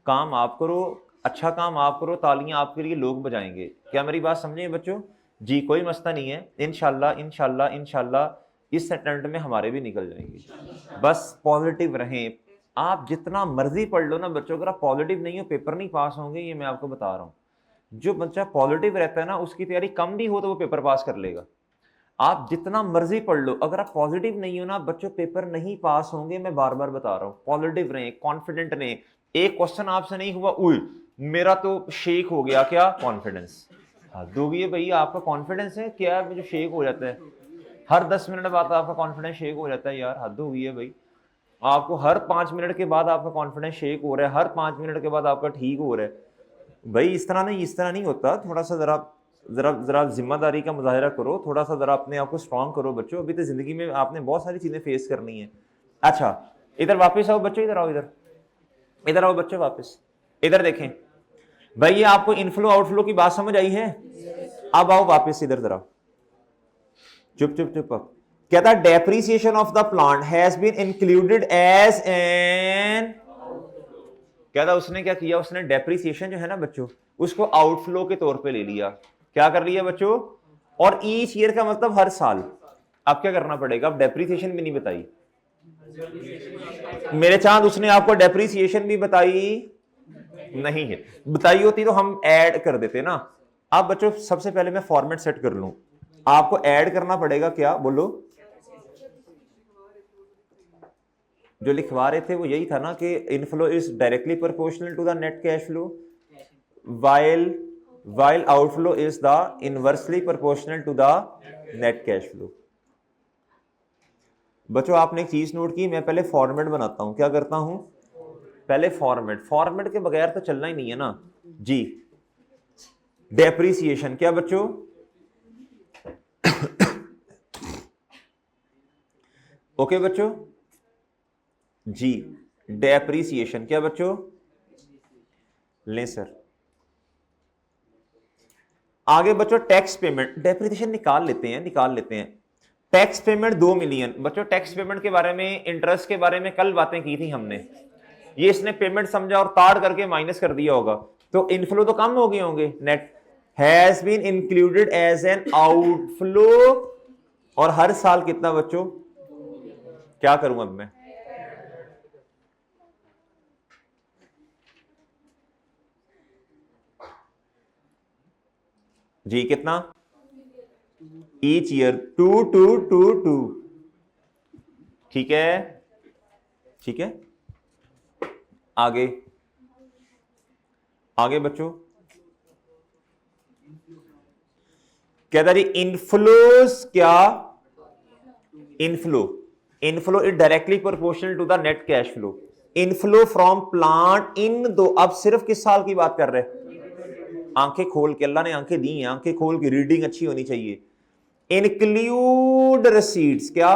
काम आप करो, अच्छा काम आप करो, तालियां आपके लिए लोग बजाएंगे। क्या मेरी बात समझे बच्चों? जी कोई मसला नहीं है। इंशाल्लाह इंशाल्लाह इंशाल्लाह इस अटेम्प्ट में हमारे भी निकल जाएंगे। बस पॉजिटिव रहें। आप जितना मर्जी पढ़ लो ना बच्चों, अगर आप पॉजिटिव नहीं हो पेपर नहीं पास होंगे, ये मैं आपको बता रहा हूँ। जो बच्चा पॉजिटिव रहता है ना, उसकी तैयारी कम भी हो तो वो पेपर पास कर लेगा। आप जितना मर्जी पढ़ लो, अगर आप पॉजिटिव नहीं हो ना बच्चों, पेपर नहीं पास होंगे। मैं बार बार बता रहा हूँ, पॉजिटिव रहें, कॉन्फिडेंट रहें। एक क्वेश्चन आपसे नहीं हुआ, उई मेरा तो शेक हो गया, क्या? कॉन्फिडेंस। हद हो गई है भैया, आपका कॉन्फिडेंस है क्या जो शेक हो जाता है हर 10 मिनट बाद, आपका कॉन्फिडेंस शेक हो जाता है यार, हद हो गई है भाई। आपको हर 5 मिनट के बाद आपका कॉन्फिडेंस शेक हो रहा है, हर 5 मिनट के बाद आपका ठीक हो रहा है भाई। इस तरह नहीं होता। थोड़ा सा जरा जरा जरा जिम्मेदारी का मुजाहिरा करो, थोड़ा सा जरा अपने आप को स्ट्रांग करो बच्चों। अभी तो जिंदगी में आपने बहुत सारी चीजें फेस करनी है। अच्छा इधर वापस आओ बच्चों, इधर आओ, इधर आओ बच्चों वापस, इधर देखें भाई। ये आपको इनफ्लो आउटफ्लो की बात समझ आई है? अब आओ वापस इधर जरा, चुप चुप चुप। अब कहता है depreciation of the plant has been included as an, कहता उसने क्या किया, उसने डेप्रिसिएशन जो है ना बच्चों उसको आउटफ्लो के तौर पे ले लिया। क्या कर लिया बच्चों? और ईच ईयर का मतलब हर साल। अब क्या करना पड़ेगा? अब डेप्रिसिएशन भी नहीं बताई मेरे चांद, उसने आपको डेप्रिसिएशन भी बताई नहीं है। बताई होती तो हम ऐड कर देते ना। अब बच्चों सबसे पहले मैं फॉर्मेट सेट कर लूं, आपको ऐड करना पड़ेगा। क्या बोलो? जो लिखवा रहे थे वो यही था ना कि inflow is directly proportional to the net cash flow while outflow is the inversely proportional to the net cash flow। बच्चों आपने एक चीज नोट की, मैं पहले फॉर्मेट बनाता हूं। क्या करता हूं? पहले फॉर्मेट के बगैर तो चलना ही नहीं है ना जी। डेप्रिसिएशन क्या बच्चों? ओके बच्चों जी। डेप्रिसिएशन क्या बच्चों? ले सर। आगे बच्चों टैक्स पेमेंट, डेप्रिसिएशन निकाल लेते हैं। Tax payment 2 million. बच्चों टैक्स पेमेंट के बारे में, इंटरेस्ट के बारे में कल बातें की थी हमने। ये इसने पेमेंट समझा और ताड़ करके माइनस कर दिया होगा, तो इनफ्लो तो कम हो गए होंगे। Net has been included as an outflow, और हर साल कितना बच्चों? क्या करूं अब मैं? जी कितना? ईच ईयर 2 ठीक है आगे बच्चों कहता जी इनफ्लोस क्या? Inflow is directly proportional to the net cash flow. Inflow from plant in दो, अब सिर्फ किस साल की बात कर रहे हैं? आंखें खोल के, अल्लाह ने आंखें दी हैं, आंखें खोल के रीडिंग अच्छी होनी चाहिए। इंक्लूड रिसीट्स क्या?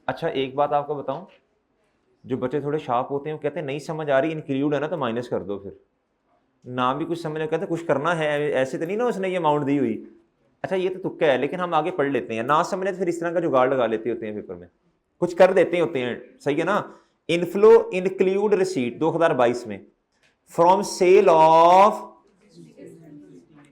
अच्छा एक बात आपको बताऊं, जो बच्चे थोड़े शार्प होते हैं वो कहते हैं नहीं समझ आ रही, इंक्लूड है ना तो माइनस कर दो। फिर ना भी कुछ समझ, कहते कुछ करना है, ऐसे तो नहीं ना उसने ये अमाउंट दी हुई। अच्छा ये तो तुक्का है, लेकिन हम आगे पढ़ लेते हैं। ना समझे तो फिर इस तरह का जुगाड़ लगा लेते होते हैं, पेपर में कुछ कर देते होते हैं, सही है ना। इनफ्लो इंक्लूड रिसीट 2022 में फ्रॉम सेल ऑफ,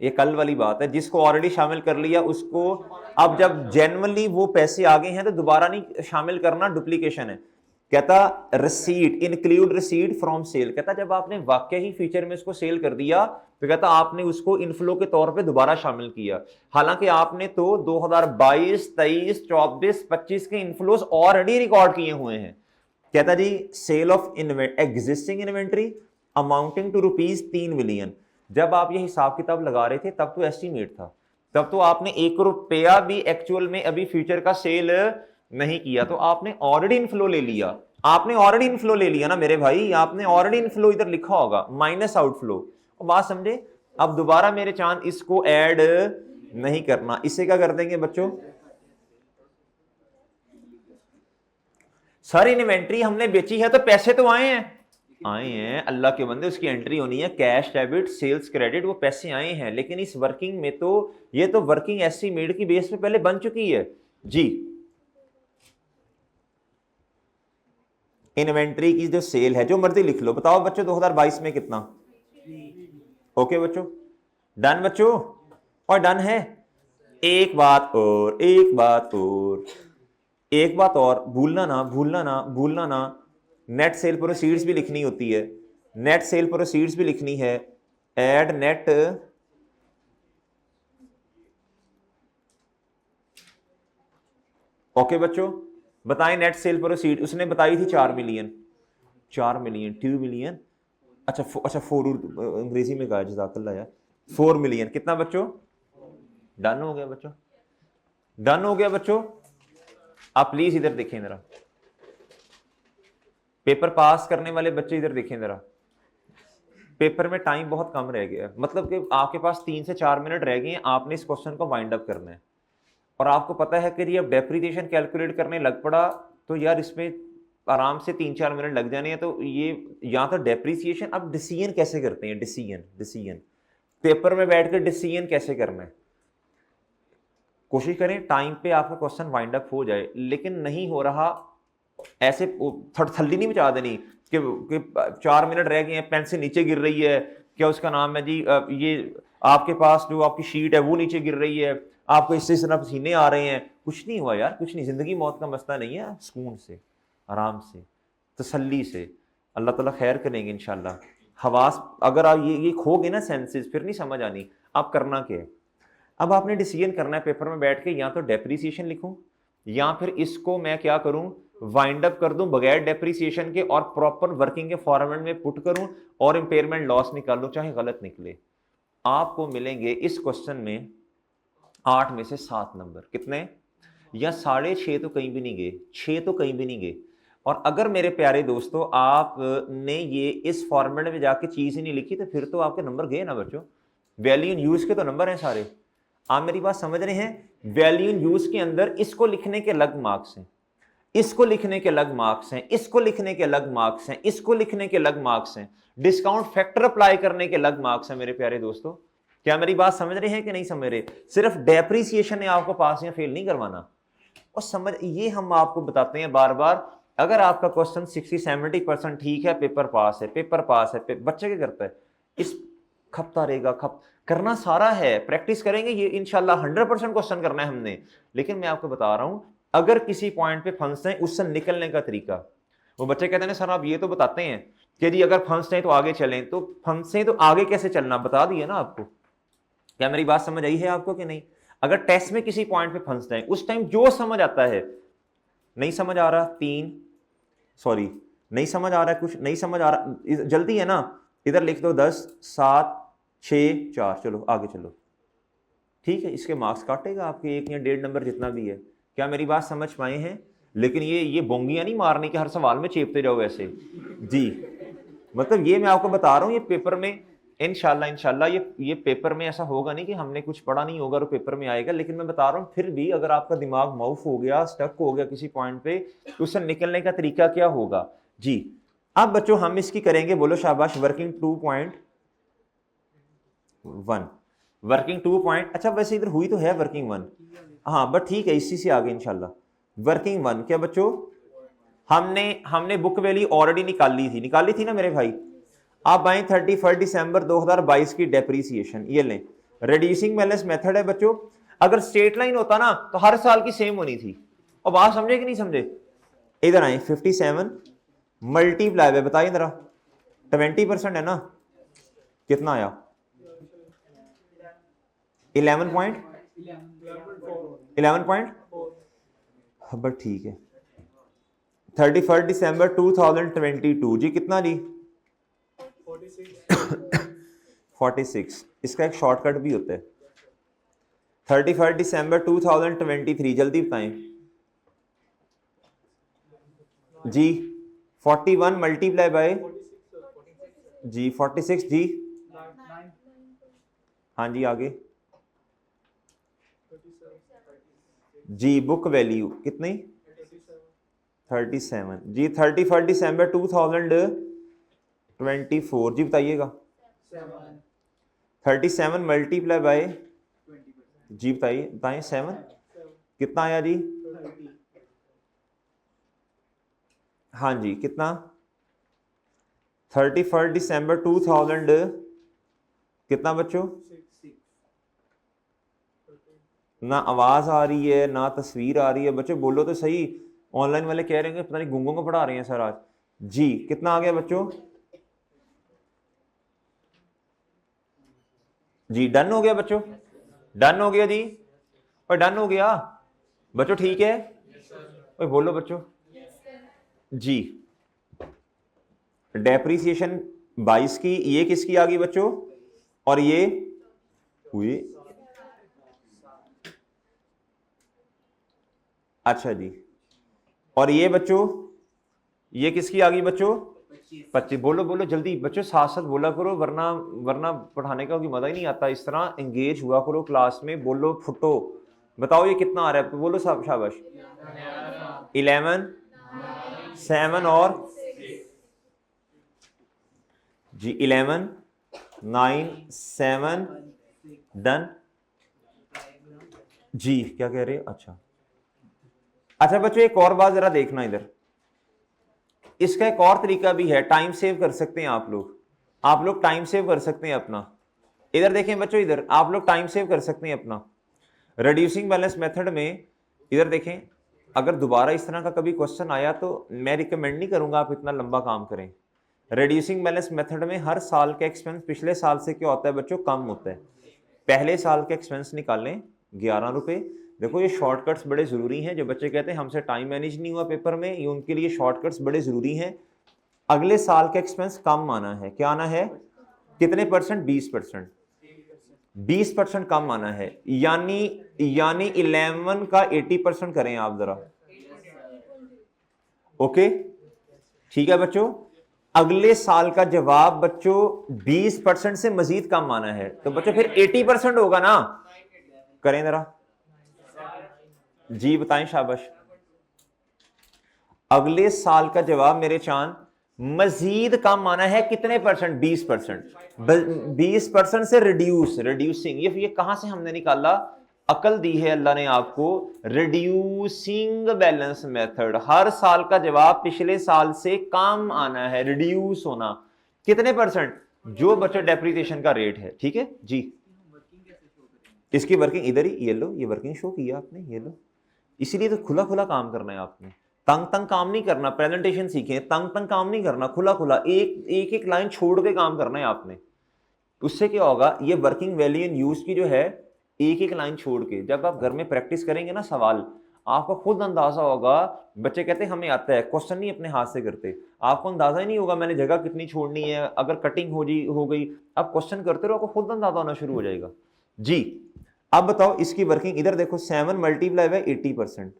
ये कल वाली बात है, जिसको ऑलरेडी शामिल कर लिया उसको अब जब जेन्युइनली वो पैसे आ गए हैं तो दोबारा नहीं शामिल करना, डुप्लीकेशन है। कहता receipt include receipt from sale, कहता जब आपने वाकई ही फ्यूचर में उसको सेल कर दिया तो कहता आपने उसको इनफ्लो के तौर पे दोबारा शामिल किया। हालांकि आपने तो 2022, 23, 24, 25 के इनफ्लोस ऑलरेडी रिकॉर्ड किए हुए हैं। कहता जी sale of existing inventory amounting to ₹3 million. जब आप ये हिसाब किताब लगा रहे थे तब तो एस्टीमेट था, तब तो आपने ₹1 भी एक्चुअल में अभी फ्यूचर का सेल नहीं किया, तो आपने ऑलरेडी इनफ्लो ले लिया। आपने ऑलरेडी इनफ्लो ले लिया ना मेरे भाई, आपने ऑलरेडी इनफ्लो इधर लिखा होगा माइनस आउटफ्लो। बात समझे? अब दोबारा मेरे चांद इसको ऐड नहीं करना। इसे क्या कर देंगे बच्चों? सर इन्वेंट्री हमने बेची है तो पैसे तो आए हैं अल्लाह के बंदे, उसकी एंट्री होनी है, कैश डेबिट सेल्स क्रेडिट, वो पैसे आए हैं। लेकिन इस वर्किंग में तो ये तो वर्किंग एस्टीमेट की बेस पे पहले बन चुकी है जी। इन्वेंट्री की जो सेल है, जो मर्जी लिख लो, बताओ बच्चों 2022 में कितना? ओके बच्चों, डन बच्चों, और डन है। एक बात और भूलना ना, नेट सेल प्रोसीड्स भी लिखनी होती है, नेट सेल प्रोसीड्स भी लिखनी है। एड नेट ओके बच्चों, बताएं नेट सेल प्रोसीड। उसने बताई थी 4 मिलियन 2 मिलियन। अच्छा 4 अंग्रेजी में कहा, जज़ाकल्लाह यार। 4 मिलियन। कितना बच्चों? डन हो गया बच्चों, डन हो गया बच्चों। आप प्लीज इधर देखें जरा, पेपर पास करने वाले बच्चे इधर देखें जरा। पेपर में टाइम बहुत कम रह गया है, मतलब कि आपके पास 3 से 4 मिनट रह गए हैं, आपने इस क्वेश्चन को वाइंड अप करना है। और आपको पता है कि अब डेप्रिसिएशन कैलकुलेट करने लग पड़ा तो यार इसमें आराम से 3-4 मिनट लग जाने हैं। तो ये यहाँ तो डेप्रिसिएशन, अब डिसीजन कैसे करते हैं? डिसीजन पेपर में बैठ कर डिसीजन कैसे करना है, कोशिश करें टाइम पे आपका क्वेश्चन वाइंड अप हो जाए। लेकिन नहीं हो रहा, ऐसे थल्ली नहीं मचा देनी कि 4 मिनट रह गए हैं, पेन से नीचे गिर रही है, क्या उसका नाम है जी, ये आपके पास जो आपकी शीट है वो नीचे गिर रही है, आपको इससे तरह पसीने आ रहे हैं। कुछ नहीं हुआ यार, कुछ नहीं, जिंदगी मौत का मसला नहीं है। सुकून से, आराम से, तसल्ली से, अल्लाह ताला खैर करेंगे इंशाल्लाह। हवास अगर आप ये खो गए ना सेंसेस, फिर नहीं समझ आनी आप करना क्या है। अब आपने डिसीजन करना है पेपर में बैठ के, या तो डेप्रिसिएशन लिखूं या फिर इसको मैं क्या करूं, वाइंड अप कर दूं बगैर डेप्रिसिएशन के और प्रॉपर वर्किंग के फॉर्मेट में पुट करूं और इंपेयरमेंट लॉस निकाल लूं, चाहे गलत निकले। आपको मिलेंगे इस क्वेश्चन में 8 में से 7 नंबर। कितने? या 6.5 तो कहीं भी नहीं गए, 6 तो कहीं भी नहीं गए। और अगर मेरे प्यारे दोस्तों आपने ये इस फॉर्मेट में जाके चीज ही नहीं लिखी तो फिर तो आपके नंबर गए ना बच्चों। वैल्यू इन यूज के तो नंबर हैं सारे। आप मेरी बात समझ रहे हैं? वैल्यू इन यूज के अंदर इसको लिखने के अलग मार्क्स हैं, इसको लिखने के अलग मार्क्स हैं, इसको लिखने के अलग मार्क्स हैं, इसको लिखने के अलग मार्क्स हैं, डिस्काउंट फैक्टर अप्लाई करने के अलग मार्क्स हैं। मेरे प्यारे दोस्तों, क्या मेरी बात समझ रहे हैं कि नहीं समझ रहे? सिर्फ डेप्रिसिएशन ने आपको पास या फेल नहीं करवाना। और समझ, ये हम आपको बताते हैं बार बार, अगर आपका क्वेश्चन 60-70% ठीक है, पेपर पास है, पेपर पास है। बच्चे क्या करता है? इस खपता रहेगा, खप करना सारा है, प्रैक्टिस करेंगे, ये इंशाल्लाह 100% क्वेश्चन करना है हमने। लेकिन मैं आपको बता रहा हूं, अगर किसी पॉइंट पे फंसते हैं, उससे निकलने का तरीका, वो बच्चे कहते हैं सर आप ये तो बताते हैं कि जी अगर फंसते हैं तो आगे चलें, तो फंसते तो आगे कैसे चलना बता दिए ना आपको। क्या मेरी बात समझ आई है आपको कि नहीं? अगर टेस्ट में किसी पॉइंट पे फंसते हैं, उस टाइम जो समझ आता है, नहीं समझ आ रहा नहीं समझ आ रहा है, कुछ नहीं समझ आ रहा, जल्दी है ना, इधर लिख दो 10, 7, 6, 4, चलो आगे चलो। ठीक है, इसके मार्क्स काटेगा आपके 1 या 1.5 नंबर जितना भी है। क्या मेरी बात समझ पाए हैं? लेकिन ये बोंगियां नहीं मारने के हर सवाल में चेपते जाओ ऐसे जी। मतलब ये मैं आपको बता रहा हूँ, ये पेपर में इंशाल्लाह ये पेपर में ऐसा होगा नहीं कि हमने कुछ पढ़ा नहीं होगा और पेपर में आएगा। लेकिन मैं बता रहा हूँ, फिर भी अगर आपका दिमाग माउफ हो गया, स्टक हो गया किसी पॉइंट पे, तो उससे निकलने का तरीका क्या होगा जी। अब बच्चों हम इसकी करेंगे, बोलो शाबाश, वर्किंग 2.1, वर्किंग 2 पॉइंट। अच्छा वैसे इधर हुई तो है वर्किंग 1, हाँ बट ठीक है, इसी से आगे इंशाल्लाह। वर्किंग 1 क्या बच्चों, हमने बुक वैल्यू ऑलरेडी निकाली थी ना मेरे भाई। आप आए 31 दिसंबर 2022 की डेप्रीसिएशन, ये लें, रिड्यूसिंग बैलेंस मेथड है बच्चों। अगर स्ट्रेट लाइन होता ना तो हर साल की सेम होनी थी। और बात समझे कि नहीं समझे? इधर आए 57 मल्टीप्लाई बाय, बताइए जरा, 20% है ना, कितना आया? 11 पॉइंट, बट ठीक है। 31 दिसंबर 2022 जी, कितना जी? 46। इसका एक शॉर्टकट भी होता है। 31 दिसंबर 2023, जल्दी बताएं जी। 41 मल्टीप्लाई बाय जी 46 जी, हाँ जी आगे जी। बुक वैल्यू कितनी? 37 जी। 31 दिसंबर 2024 जी, बताइएगा। 37 मल्टीप्लाई बाय जी, बताएं 7 कितना आया जी? हाँ जी, कितना? 31 दिसंबर 2000 कितना बच्चों? ना आवाज आ रही है ना तस्वीर आ रही है, बच्चों बोलो तो सही। ऑनलाइन वाले कह रहे हैं पता नहीं गुंगों को पढ़ा रहे हैं सर आज जी। कितना आ गया बच्चों जी? डन हो गया बच्चों, डन हो गया जी, और डन हो गया बच्चों, ठीक है ओए बोलो बच्चों जी। डेप्रीसिएशन 22 की, ये किसकी आ गई बच्चों? और ये हुई। अच्छा जी, और ये बच्चों, ये किसकी आ गई बच्चों? 25। बोलो बोलो जल्दी बच्चों, साथ साथ बोला करो, वरना वरना पढ़ाने का कोई मजा ही नहीं आता। इस तरह एंगेज हुआ करो क्लास में, बोलो फुटो। बताओ ये कितना आ रहा है, बोलो शाबाश। 11, 7 और जी 11, 9, 7 डन। जी क्या कह रहे हो? अच्छा अच्छा बच्चों, एक और बात जरा देखना इधर, इसका एक और तरीका भी है, टाइम सेव कर सकते हैं आप लोग टाइम सेव कर सकते हैं अपना। इधर देखें बच्चों, इधर आप लोग टाइम सेव कर सकते हैं अपना रिड्यूसिंग बैलेंस मेथड में। इधर देखें, अगर दोबारा इस तरह का कभी क्वेश्चन आया तो मैं रिकमेंड नहीं करूंगा आप इतना लंबा काम करें। रिड्यूसिंग बैलेंस मेथड में हर साल का एक्सपेंस पिछले साल से क्या होता है बच्चों? कम होता है। पहले साल के एक्सपेंस निकालें 11 रुपए। देखो ये शॉर्टकट्स बड़े ज़रूरी हैं, जो बच्चे कहते हैं हमसे टाइम मैनेज नहीं हुआ पेपर में, ये उनके लिए शॉर्टकट्स बड़े ज़रूरी हैं। अगले साल का एक्सपेंस कम आना है, क्या आना है? कितने परसेंट? 20%। 20% कम आना है, यानी 11 का 80% करें आप जरा। ओके ठीक है बच्चों, अगले साल का जवाब बच्चों 20% से मजीद कम आना है, तो बच्चों फिर 80% होगा ना? करें जरा जी, बताएं शाबाश। अगले साल का जवाब मेरे चांद मजीद कम आना है, कितने परसेंट? 20%। 20% से रिड्यूसिंग, ये कहां से हमने निकाला? अकल दी है अल्लाह ने आपको, रिड्यूसिंग बैलेंस मेथड। हर साल का जवाब पिछले साल से कम आना है, रिड्यूस होना। कितने परसेंट? जो बच्चों डेप्रिसिएशन का रेट है। ठीक है जी, इसकी वर्किंग इधर ही, ये लो, ये वर्किंग शो किया आपने, ये लो। इसीलिए तो खुला खुला काम करना है आपने, तंग तंग काम नहीं करना। प्रेजेंटेशन सीखें, तंग तंग काम नहीं करना, खुला खुला एक लाइन छोड़ के काम करना है आपने। उससे क्या होगा, ये वर्किंग वैल्यू इन यूज की जो है, एक लाइन छोड़ के जब आप घर में प्रैक्टिस करेंगे ना सवाल, आपको खुद अंदाजा होगा। बच्चे कहते हैं हमें आता है, क्वेश्चन नहीं अपने हाथ से करते, आपको अंदाजा ही नहीं होगा मैंने जगह कितनी छोड़नी है। अगर कटिंग हो गई, आप क्वेश्चन करते रहो, आपको खुद अंदाजा होना शुरू हो जाएगा जी। अब बताओ इसकी वर्किंग, इधर देखो 7 मल्टीप्लाई बाय 80%।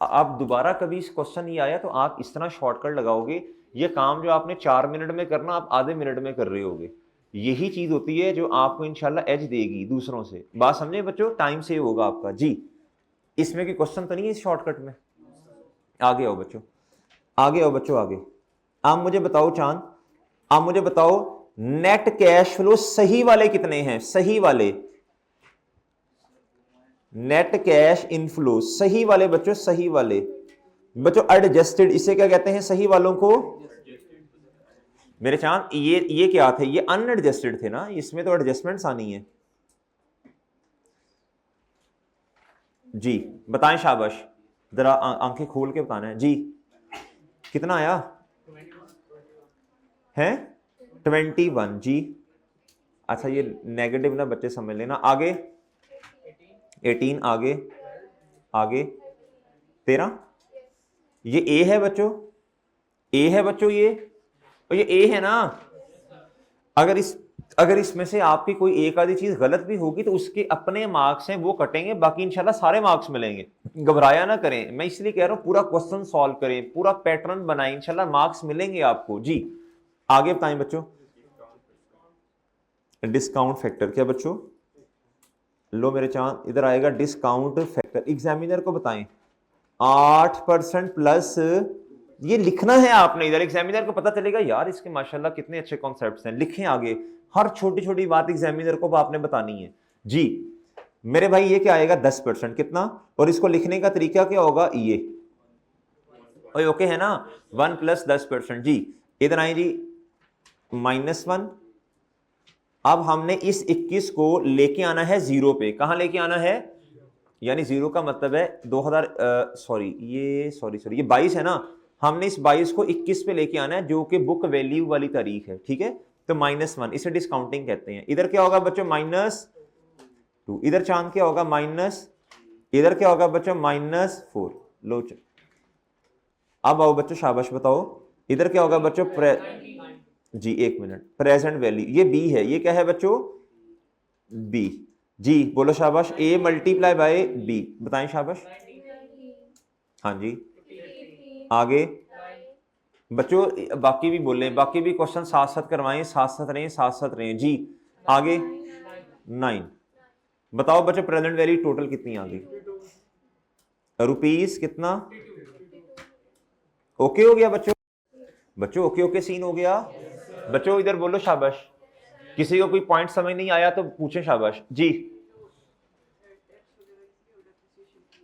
आप दोबारा कभी इस क्वेश्चन ये आया तो आप इस तरह शॉर्टकट लगाओगे, ये काम जो आपने 4 मिनट में करना आप आधे मिनट में कर रहे होगे। यही चीज होती है जो आपको इंशाल्लाह एज देगी दूसरों से। बात समझे बच्चों? टाइम सेव होगा आपका जी। इसमें कोई क्वेश्चन तो नहीं है इस शॉर्टकट में? आगे आओ बच्चों, आगे आओ बच्चों, आगे। आप मुझे बताओ चांद, आप मुझे बताओ नेट कैश फ्लो सही वाले कितने हैं? सही वाले नेट कैश इनफ्लो सही वाले बच्चों, सही वाले बच्चों। एडजस्टेड इसे क्या कहते हैं सही वालों को? मेरे चांद ये क्या थे? ये अनएडजस्टेड थे ना, इसमें तो एडजस्टमेंट्स आनी है जी। बताएं शाबाश, जरा आंखें खोल के बताना है जी। कितना आया है? 21 जी। अच्छा ये नेगेटिव ना बच्चे समझ लेना। आगे 18, आगे आगे 13। ये ए है बच्चों, ए है बच्चों, ये ए है ना। अगर इसमें से आपकी कोई एक आधी चीज गलत भी होगी तो उसके अपने मार्क्स हैं, वो कटेंगे, बाकी इंशाल्लाह सारे मार्क्स मिलेंगे। घबराया ना करें, मैं इसलिए कह रहा हूं पूरा क्वेश्चन सॉल्व करें, पूरा पैटर्न बनाएं, इंशाल्लाह मार्क्स मिलेंगे आपको जी। आगे बताएं बच्चों, डिस्काउंट फैक्टर क्या बच्चों? लो मेरे चांद, इधर आएगा डिस्काउंट फैक्टर। एग्जामिनर को बताएं 8% प्लस, ये लिखना है आपने इधर, एग्जामिनर को पता चलेगा यार इसके माशाल्लाह कितने अच्छे कॉन्सेप्ट्स हैं। लिखें आगे, हर छोटी छोटी बात एग्जामिनर को आपने बतानी है जी। मेरे भाई ये क्या आएगा? 10%। कितना? और इसको लिखने का तरीका क्या होगा? ये ओके है ना, 1 प्लस 10% जी। इधर आए जी -1। अब हमने इस 21 को लेके आना है 0 पे। कहां लेके आना है? यानी 0 का मतलब है 2000 सॉरी ये 22 है ना, हमने इस 22 को 21 पे लेके आना है, जो कि बुक वैल्यू वाली तारीख है। ठीक है, तो -1 इसे डिस्काउंटिंग कहते हैं। इधर क्या होगा बच्चों? -2। इधर चांद क्या होगा? इधर क्या होगा बच्चों? -4। लो चल, अब आओ बच्चों शाबाश बताओ, इधर क्या होगा बच्चों? जी 1 मिनट, प्रेजेंट वैल्यू, ये बी है। ये क्या है बच्चों? बी। जी बोलो शाबाश, ए मल्टीप्लाई बाय बी, बताएं शाबाश। हाँ जी, आगे बच्चों बाकी भी बोलें, बाकी भी क्वेश्चन साथ साथ करवाएं, साथ साथ रहें, साथ साथ रहें जी। आगे 9। बताओ बच्चों प्रेजेंट वैल्यू टोटल कितनी आ गई? रुपीस कितना? ओके हो गया बच्चों? बच्चों ओके ओके सीन हो गया? बच्चों इधर बोलो शाबाश। किसी को कोई पॉइंट समझ नहीं आया तो पूछे शाबाश जी।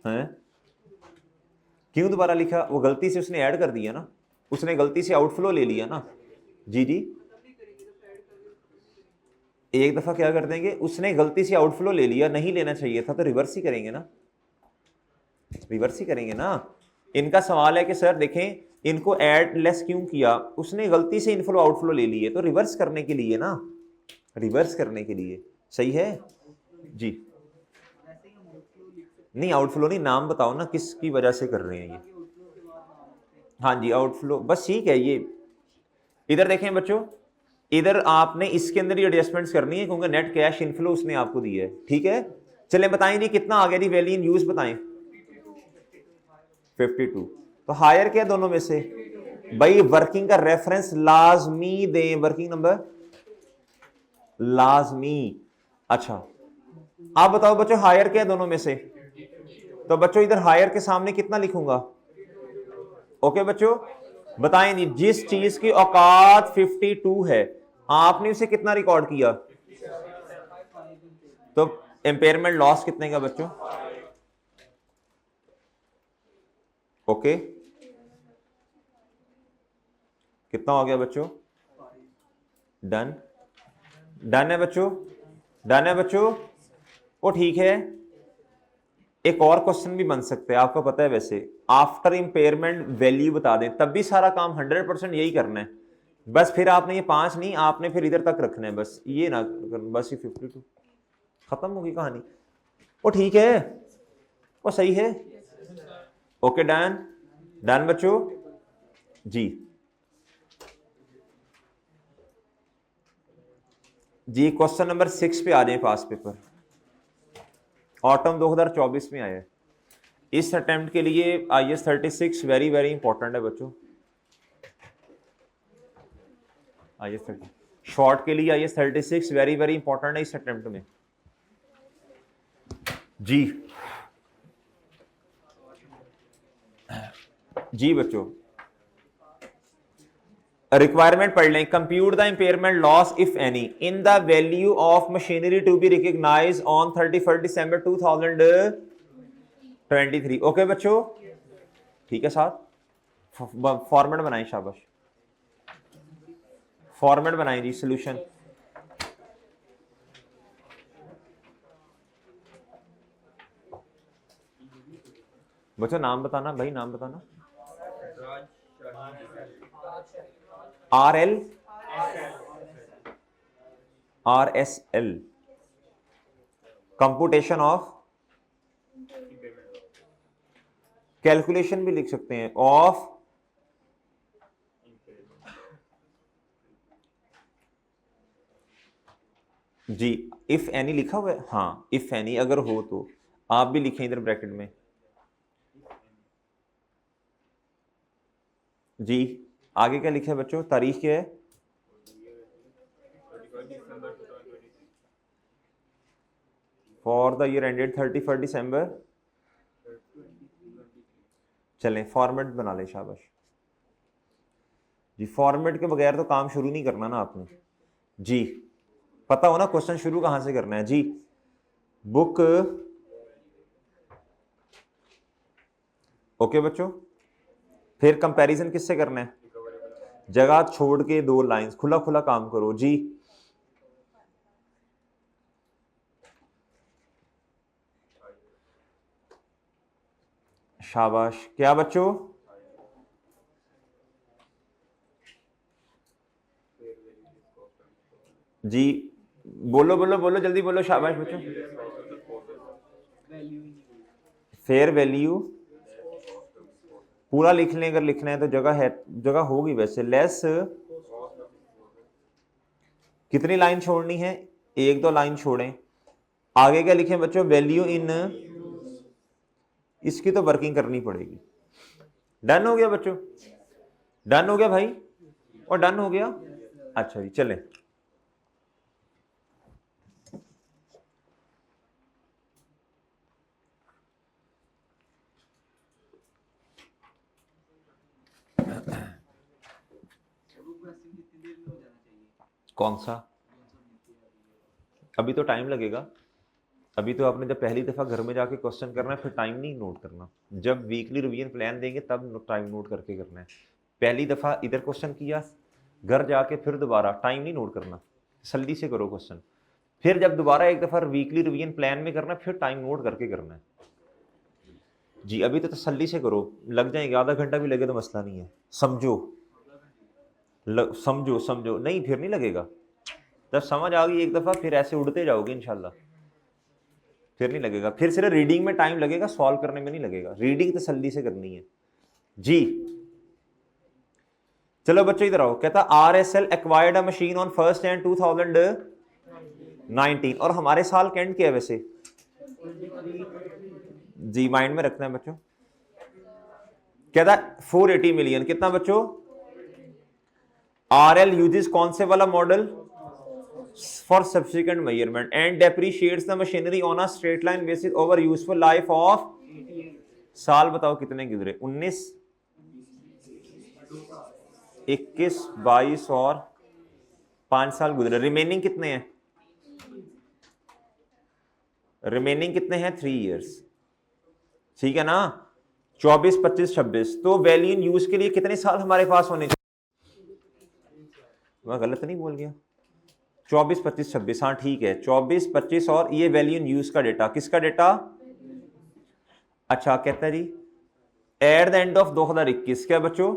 हैं क्यों दोबारा लिखा? वो गलती से उसने ऐड कर दिया ना, उसने गलती से आउटफ्लो ले लिया ना। जी जी, एक दफा क्या कर देंगे, उसने गलती से आउटफ्लो ले लिया, नहीं लेना चाहिए था, तो रिवर्स ही करेंगे ना, रिवर्स ही करेंगे ना। इनका सवाल है कि सर देखें इनको ऐड लेस क्यों किया, उसने गलती से इनफ्लो आउटफ्लो ले लिए, तो रिवर्स करने के लिए ना, रिवर्स करने के लिए। सही है जी। नहीं आउटफ्लो नहीं, नाम बताओ ना किसकी वजह से कर रहे हैं ये। हाँ जी आउटफ्लो, बस ठीक है ये। इधर देखें बच्चों, इधर आपने इसके अंदर ही एडजस्टमेंट्स करनी है क्योंकि नेट कैश इनफ्लो उसने आपको दिया है, ठीक है। चलें बताएं जी कितना आ गया जी, वैल्यू इन यूज बताएं। 52। तो हायर क्या दोनों में से? भाई वर्किंग का रेफरेंस लाजमी दें, वर्किंग नंबर लाजमी। अच्छा आप बताओ बच्चों हायर क्या दोनों में से? तो बच्चों इधर हायर के सामने कितना लिखूंगा? ओके बच्चों बताएं जी, जिस चीज की औकात 52 है आपने उसे कितना रिकॉर्ड किया? तो इंपेयरमेंट लॉस कितने का बच्चों? ओके कितना हो गया बच्चों? डन, डन है बच्चों, डन है बच्चों। वो ठीक है, एक और क्वेश्चन भी बन सकता है, आपको पता है वैसे, आफ्टर इंपेयरमेंट वैल्यू बता दें, तब भी सारा काम 100% यही करना है। बस फिर आपने ये 5 नहीं, आपने फिर इधर तक रखना है, बस ये ना, बस ये 52 खत्म होगी कहानी। वो ठीक है, वो सही है। ओके डन, डन बच्चों जी। जी क्वेश्चन नंबर 6 पे आ जाए, पास पेपर ऑटम 2024 में आया है। इस अटेम्प्ट के लिए IS 36 वेरी वेरी इंपॉर्टेंट है बच्चों। IS 30 शॉर्ट के लिए IS 36 वेरी वेरी इंपॉर्टेंट है इस अटेम्प्ट में जी। जी बच्चों रिक्वायरमेंट पढ़ लें, compute the impairment loss if any in the value of machinery to be recognized on 31 December 2023। Okay बच्चों ठीक है साहब, फॉर्मेट बनाएं शाबाश, फॉर्मेट बनाएं जी सॉल्यूशन। बच्चों नाम बताना भाई, नाम बताना। RL RSL computation of, calculation भी लिख सकते हैं ऑफ जी। इफ एनी लिखा हुआ है, हाँ इफ एनी अगर हो तो आप भी लिखें इधर ब्रैकेट में जी। आगे क्या लिखा है बच्चों, तारीख क्या है? फॉर द ईयर एंडेड 31 दिसंबर। चलें फॉर्मेट बना ले शाबाश जी। फॉर्मेट के बगैर तो काम शुरू नहीं करना ना आपने जी, पता हो ना क्वेश्चन शुरू कहां से करना है जी। बुक ओके बच्चों, फिर कंपैरिजन किससे करना है? जगह छोड़ के 2 लाइंस, खुला खुला काम करो जी। शाबाश, क्या बच्चों? जी बोलो बोलो बोलो जल्दी बोलो, शाबाश बच्चों। फेयर वैल्यू पूरा लिख लें, अगर लिखना है तो जगह है, जगह होगी वैसे। लेस कितनी लाइन छोड़नी है? 1-2 लाइन छोड़ें, आगे क्या लिखें बच्चों, वैल्यू इन, इसकी तो वर्किंग करनी पड़ेगी। डन हो गया बच्चों, डन हो गया भाई, और डन हो गया। अच्छा जी चलें, कौन सा, अभी तो टाइम लगेगा। अभी तो आपने जब पहली दफा घर में जाके क्वेश्चन करना है, फिर टाइम नहीं नोट करना। जब वीकली रिवीजन प्लान देंगे तब टाइम नोट करके करना है। पहली दफा इधर क्वेश्चन किया, घर जाके फिर दोबारा टाइम नहीं नोट करना, जल्दी से करो क्वेश्चन। फिर जब दोबारा एक दफा वीकली रिवीजन प्लान में करना है, फिर टाइम नोट करके करना है जी। अभी तो तसल्ली से करो, लग जाएंगे, आधा घंटा भी लगे तो मसला नहीं है। समझो, समझो समझो, नहीं फिर नहीं लगेगा। जब समझ आ गई एक दफा, फिर ऐसे उड़ते जाओगे इंशाल्लाह, फिर नहीं लगेगा। फिर सिर्फ रीडिंग में टाइम लगेगा, सॉल्व करने में नहीं लगेगा। रीडिंग तसल्ली से करनी है जी। चलो बच्चों इधर आओ। कहता RSL acquired a machine on 1 Jan 2019, और हमारे साल का एंड क्या है वैसे जी, माइंड में रखना है बच्चों। कहता 480 मिलियन, कितना बच्चों, RL यूजेस कौन से वाला model, for subsequent measurement and depreciates the machinery on a straight line basis over useful life of, साल बताओ कितने गुजरे, 19, 21, 22 और 5 साल गुजरे। रिमेनिंग कितने हैं, रिमेनिंग कितने हैं, 3 years, ठीक है ना। 24, 25, 26, तो वैल्यू इन यूज के लिए कितने साल हमारे पास होने चाहिए, मैं गलत नहीं बोल गया, 24, 25, 26, हाँ ठीक है, 24, 25 और ये वैल्यू इन यूज का डेटा, किसका डेटा। अच्छा कहता है जी एट द एंड ऑफ 2021 क्या बच्चों,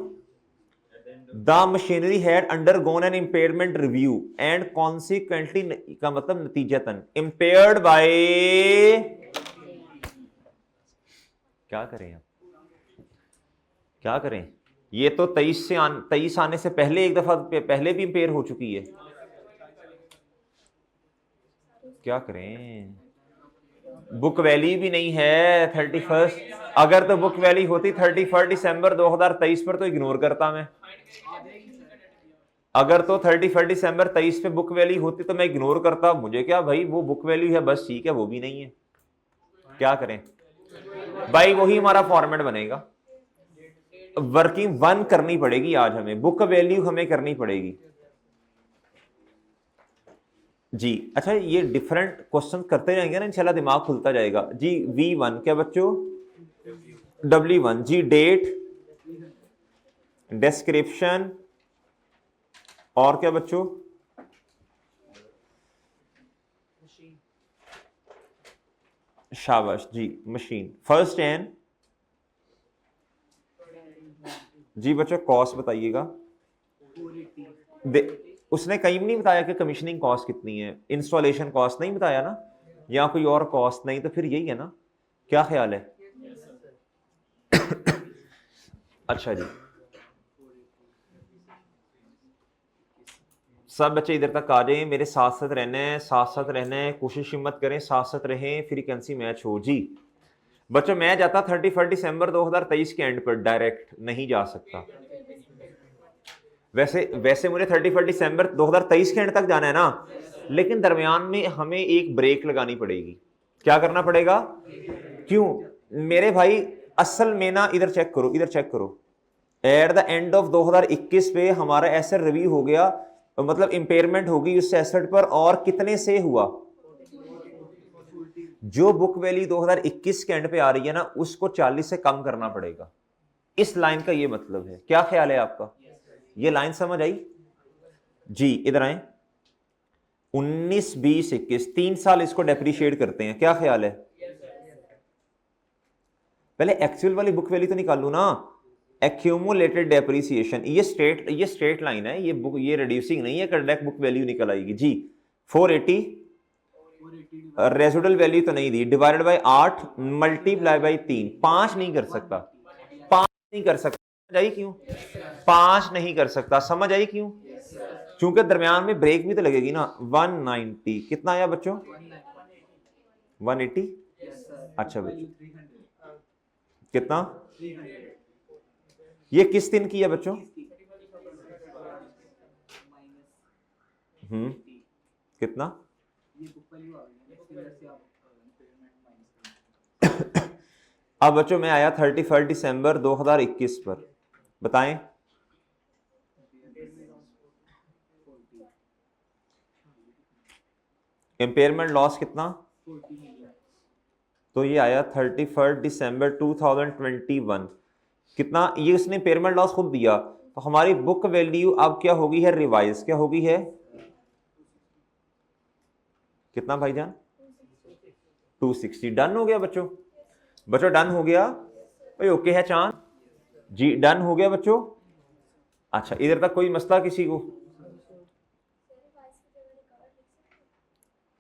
the machinery had undergone an impairment review and consequently, का मतलब नतीजतन इम्पेयर्ड बाय, क्या करें अब, क्या करें, ये तो 23 आने से पहले एक दफा पहले भी इम्पेयर हो चुकी है, क्या करें। बुक वैल्यू भी नहीं है 31, अगर तो बुक वैल्यू होती 31 दिसंबर 2023 पर तो इग्नोर करता मैं। अगर तो 31 दिसंबर 23 पे बुक वैल्यू होती तो मैं इग्नोर करता, मुझे क्या भाई, वो बुक वैल्यू है बस, ठीक है, वो भी नहीं है, क्या करें भाई, वही हमारा फॉर्मेट बनेगा। वर्किंग 1 करनी पड़ेगी आज हमें, बुक वैल्यू हमें करनी पड़ेगी जी। अच्छा ये डिफरेंट क्वेश्चन करते जाएंगे ना इंशाल्लाह, दिमाग खुलता जाएगा जी। V1 क्या बच्चों, W1 जी, डेट, डिस्क्रिप्शन, और क्या बच्चों, शाबाश जी, मशीन। फर्स्ट एंड जी बच्चों, कॉस्ट बताइएगा। उसने कहीं भी नहीं बताया कि कमीशनिंग कॉस्ट कितनी है, इंस्टॉलेशन कॉस्ट नहीं बताया ना, या कोई और कॉस्ट नहीं, तो फिर यही है ना, क्या ख्याल है। अच्छा जी, सब बच्चे इधर तक आ जाए, मेरे साथ साथ रहना है, साथ साथ रहना है, कोशिश हिम्मत करें, साथ साथ रहें, फ्रीक्वेंसी मैच हो जी। बच्चों मैं जाता 31 दिसंबर 2023 के एंड पर, डायरेक्ट नहीं जा सकता। वैसे मुझे 31 दिसंबर 2023 के एंड तक जाना है ना, लेकिन दरमियान में हमें एक ब्रेक लगानी पड़ेगी। क्या करना पड़ेगा, क्यों मेरे भाई, असल में ना, इधर चेक करो, इधर चेक करो, एट द एंड ऑफ 2021 पे हमारा एसेट रिव्यू हो गया, मतलब इंपेयरमेंट होगी उस एसेट पर, और कितने से हुआ, जो बुक वैल्यू 2021 के एंड पे आ रही है ना, उसको 40 से कम करना पड़ेगा। इस लाइन का ये मतलब है, क्या ख्याल है आपका, ये लाइन समझ आई जी। इधर आए, 19, 20, 21, 3 साल इसको डेप्रिशिएट करते हैं, क्या ख्याल है। पहले एक्चुअल वाली बुक वैल्यू तो निकालू ना, एक्यूमुलेटेड डेप्रिसिएशन, ये स्ट्रेट लाइन है, ये बुक, ये रिड्यूसिंग नहीं है, डायरेक्ट बुक वैल्यू निकल आएगी जी। 480 रेजिडुअल वैल्यू तो नहीं दी, डिवाइडेड बाय 8 मल्टीप्लाई बाय 3, 5 नहीं कर सकता, 5 नहीं कर सकता, समझ आई क्यों, 5 नहीं कर सकता, समझ आई क्यों, क्योंकि दरमियान में ब्रेक भी तो लगेगी ना। 190 कितना आया बच्चों, 180। अच्छा बच्चों, कितना? ये किस दिन की है बच्चों? कितना? अब बच्चों मैं आया 31 दिसंबर 2021 पर, बताएं। इम्पेयरमेंट लॉस कितना? तो ये आया 31 दिसंबर 2021। कितना? ये उसने इम्पेयरमेंट लॉस खुद दिया, तो हमारी बुक वैल्यू अब क्या होगी है? रिवाइज क्या होगी है? कितना भाईजान? 260। डन हो गया बच्चों? बच्चों डन हो गया भाई? ओके है चांद जी? डन हो गया बच्चों? अच्छा, इधर तक कोई मसला किसी को?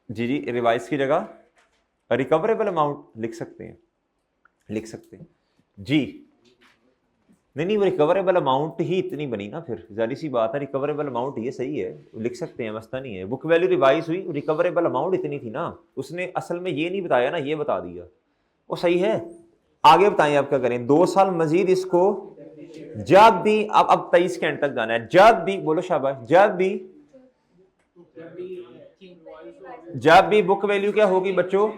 जी जी, रिवाइज की जगह रिकवरेबल अमाउंट लिख सकते हैं, लिख सकते हैं जी। नहीं, वो रिकवरेबल अमाउंट ही इतनी बनी ना, फिर जारी सी बात है, रिकवरेबल अमाउंट ये सही है, लिख सकते हैं, मसला नहीं है। बुक वैल्यू रिवाइज हुई, रिकवरेबल अमाउंट इतनी थी ना, उसने असल में ये नहीं बताया ना, ये बता दिया, वो सही है। आगे बताएं आप क्या करें। 2 साल मजीद इसको जब भी, अब 23 के एंड तक जाना है, जब भी, बोलो शाबाश, जब भी बुक वैल्यू क्या होगी बच्चों?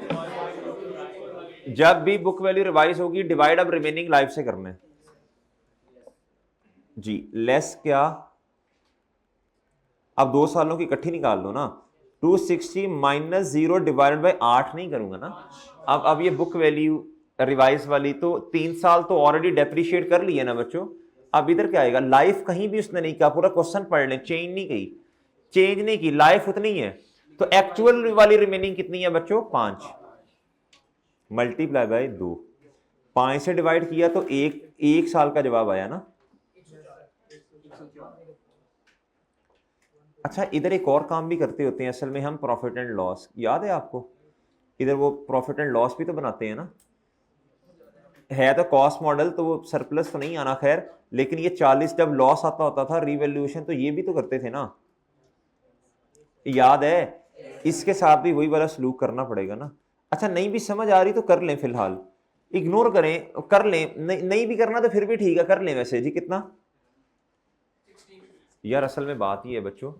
जब भी बुक वैल्यू रिवाइज होगी, डिवाइड अब रिमेनिंग लाइफ से करना है जी। लेस क्या? अब 2 सालों की इकट्ठी निकाल लो ना, 260 माइनस 0 डिवाइडेड बाई 8 नहीं करूंगा ना। अब ये बुक वैल्यू रिवाइज वाली तो 3 साल तो ऑलरेडी डेप्रिशिएट कर लिए ना बच्चों। अब इधर क्या आएगा? लाइफ कहीं भी उसने नहीं कहा, पूरा क्वेश्चन पढ़ लें, चेंज नहीं की, चेंज नहीं की, लाइफ उतनी है। तो एक्चुअल वाली रिमेनिंग कितनी है बच्चों? 5 मल्टीप्लाई बाय 2, 5 से डिवाइड किया तो एक साल का जवाब आया ना। अच्छा, इधर एक और काम भी करते होते हैं असल में हम, प्रॉफिट एंड लॉस, याद है आपको? इधर वो प्रॉफिट एंड लॉस भी तो बनाते हैं ना, है तो कॉस्ट मॉडल, तो वो सरप्लस तो नहीं आना खैर, लेकिन ये 40 जब लॉस आता होता था रिवैल्यूएशन, तो ये भी तो करते थे ना, याद है? इसके साथ भी वही वाला सलूक करना पड़ेगा ना। अच्छा, नहीं भी समझ आ रही तो कर लें, फिलहाल इग्नोर करें, कर लें, नहीं भी करना तो फिर भी ठीक है, कर लें। वैसे जी कितना यार? असल में बात ये है बच्चों,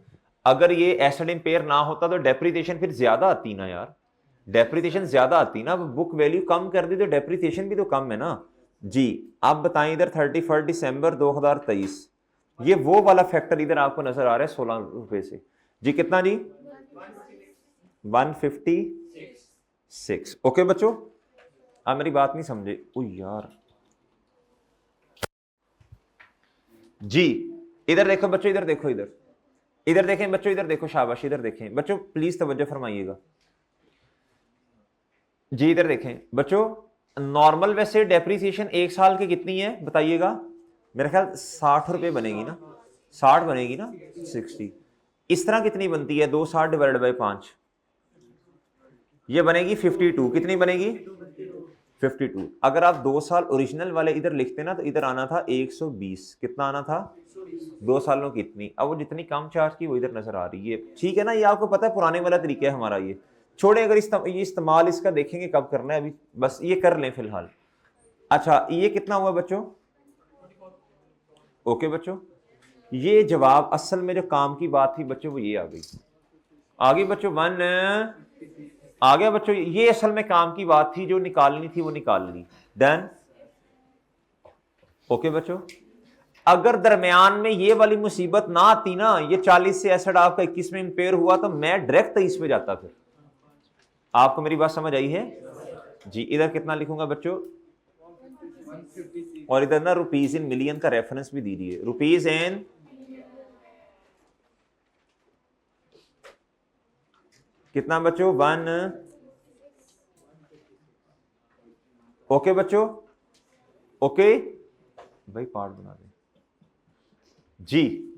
अगर ये एसेट इंपेयर ना होता तो डेप्रिसिएशन फिर ज्यादा आती ना यार, डेप्रिसिएशन ज्यादा आती ना। बुक वैल्यू कम कर दी तो डेप्रिसिएशन भी तो कम है ना जी। आप बताएं, इधर 31 दिसंबर 2023, ये वो वाला फैक्टर इधर आपको नजर आ रहा है 16 रुपए से जी। कितना जी? 156। ओके बच्चों, आप मेरी बात नहीं समझे? ओ यार जी, इधर देखो बच्चों, इधर देखो, इधर देखें बच्चों, इधर देखो, शाबाश, इधर देखें बच्चों, प्लीज तवज्जो फरमाइएगा जी। इधर देखें बच्चों, नॉर्मल वैसे डेप्रिसिएशन 1 साल की कितनी है बताइएगा? मेरा ख्याल 60 रुपए बनेगी ना, 60 बनेगी ना, 60। इस तरह कितनी बनती है? 260 डिवाइडेड बाई 5, ये बनेगी 52। कितनी बनेगी? 52। अगर आप 2 साल ओरिजिनल वाले इधर लिखते ना, तो इधर आना था 120। कितना आना था? 2 सालों की इतनी। अब वो जितनी कम चार्ज की वो इधर नजर आ रही है, ठीक है ना? ये आपको पता है पुराने वाला तरीका है हमारा, ये छोड़े। अगर ये इस्तेमाल इसका देखेंगे कब करना है, अभी बस ये कर लें फिलहाल। अच्छा, ये कितना हुआ बच्चों? ओके बच्चों, ये जवाब असल में जो काम की बात थी बच्चों, वो ये आ गई, आ गई बच्चों, 1 आ गया बच्चों। ये असल में काम की बात थी, जो निकालनी थी वो निकाल ली। डन। ओके बच्चों, अगर दरमियान में ये वाली मुसीबत ना आती ना, ये 40 से एसेट आपका 21 में इंपेयर हुआ, तो मैं डायरेक्ट 23 पे जाता। फिर आपको मेरी बात समझ आई है जी? इधर कितना लिखूंगा बच्चों? और इधर ना रुपीज इन मिलियन का रेफरेंस भी दीजिए, रुपीज इन, कितना बच्चों? 1। ओके बच्चों, ओके भाई, पार्ट बना दें जी।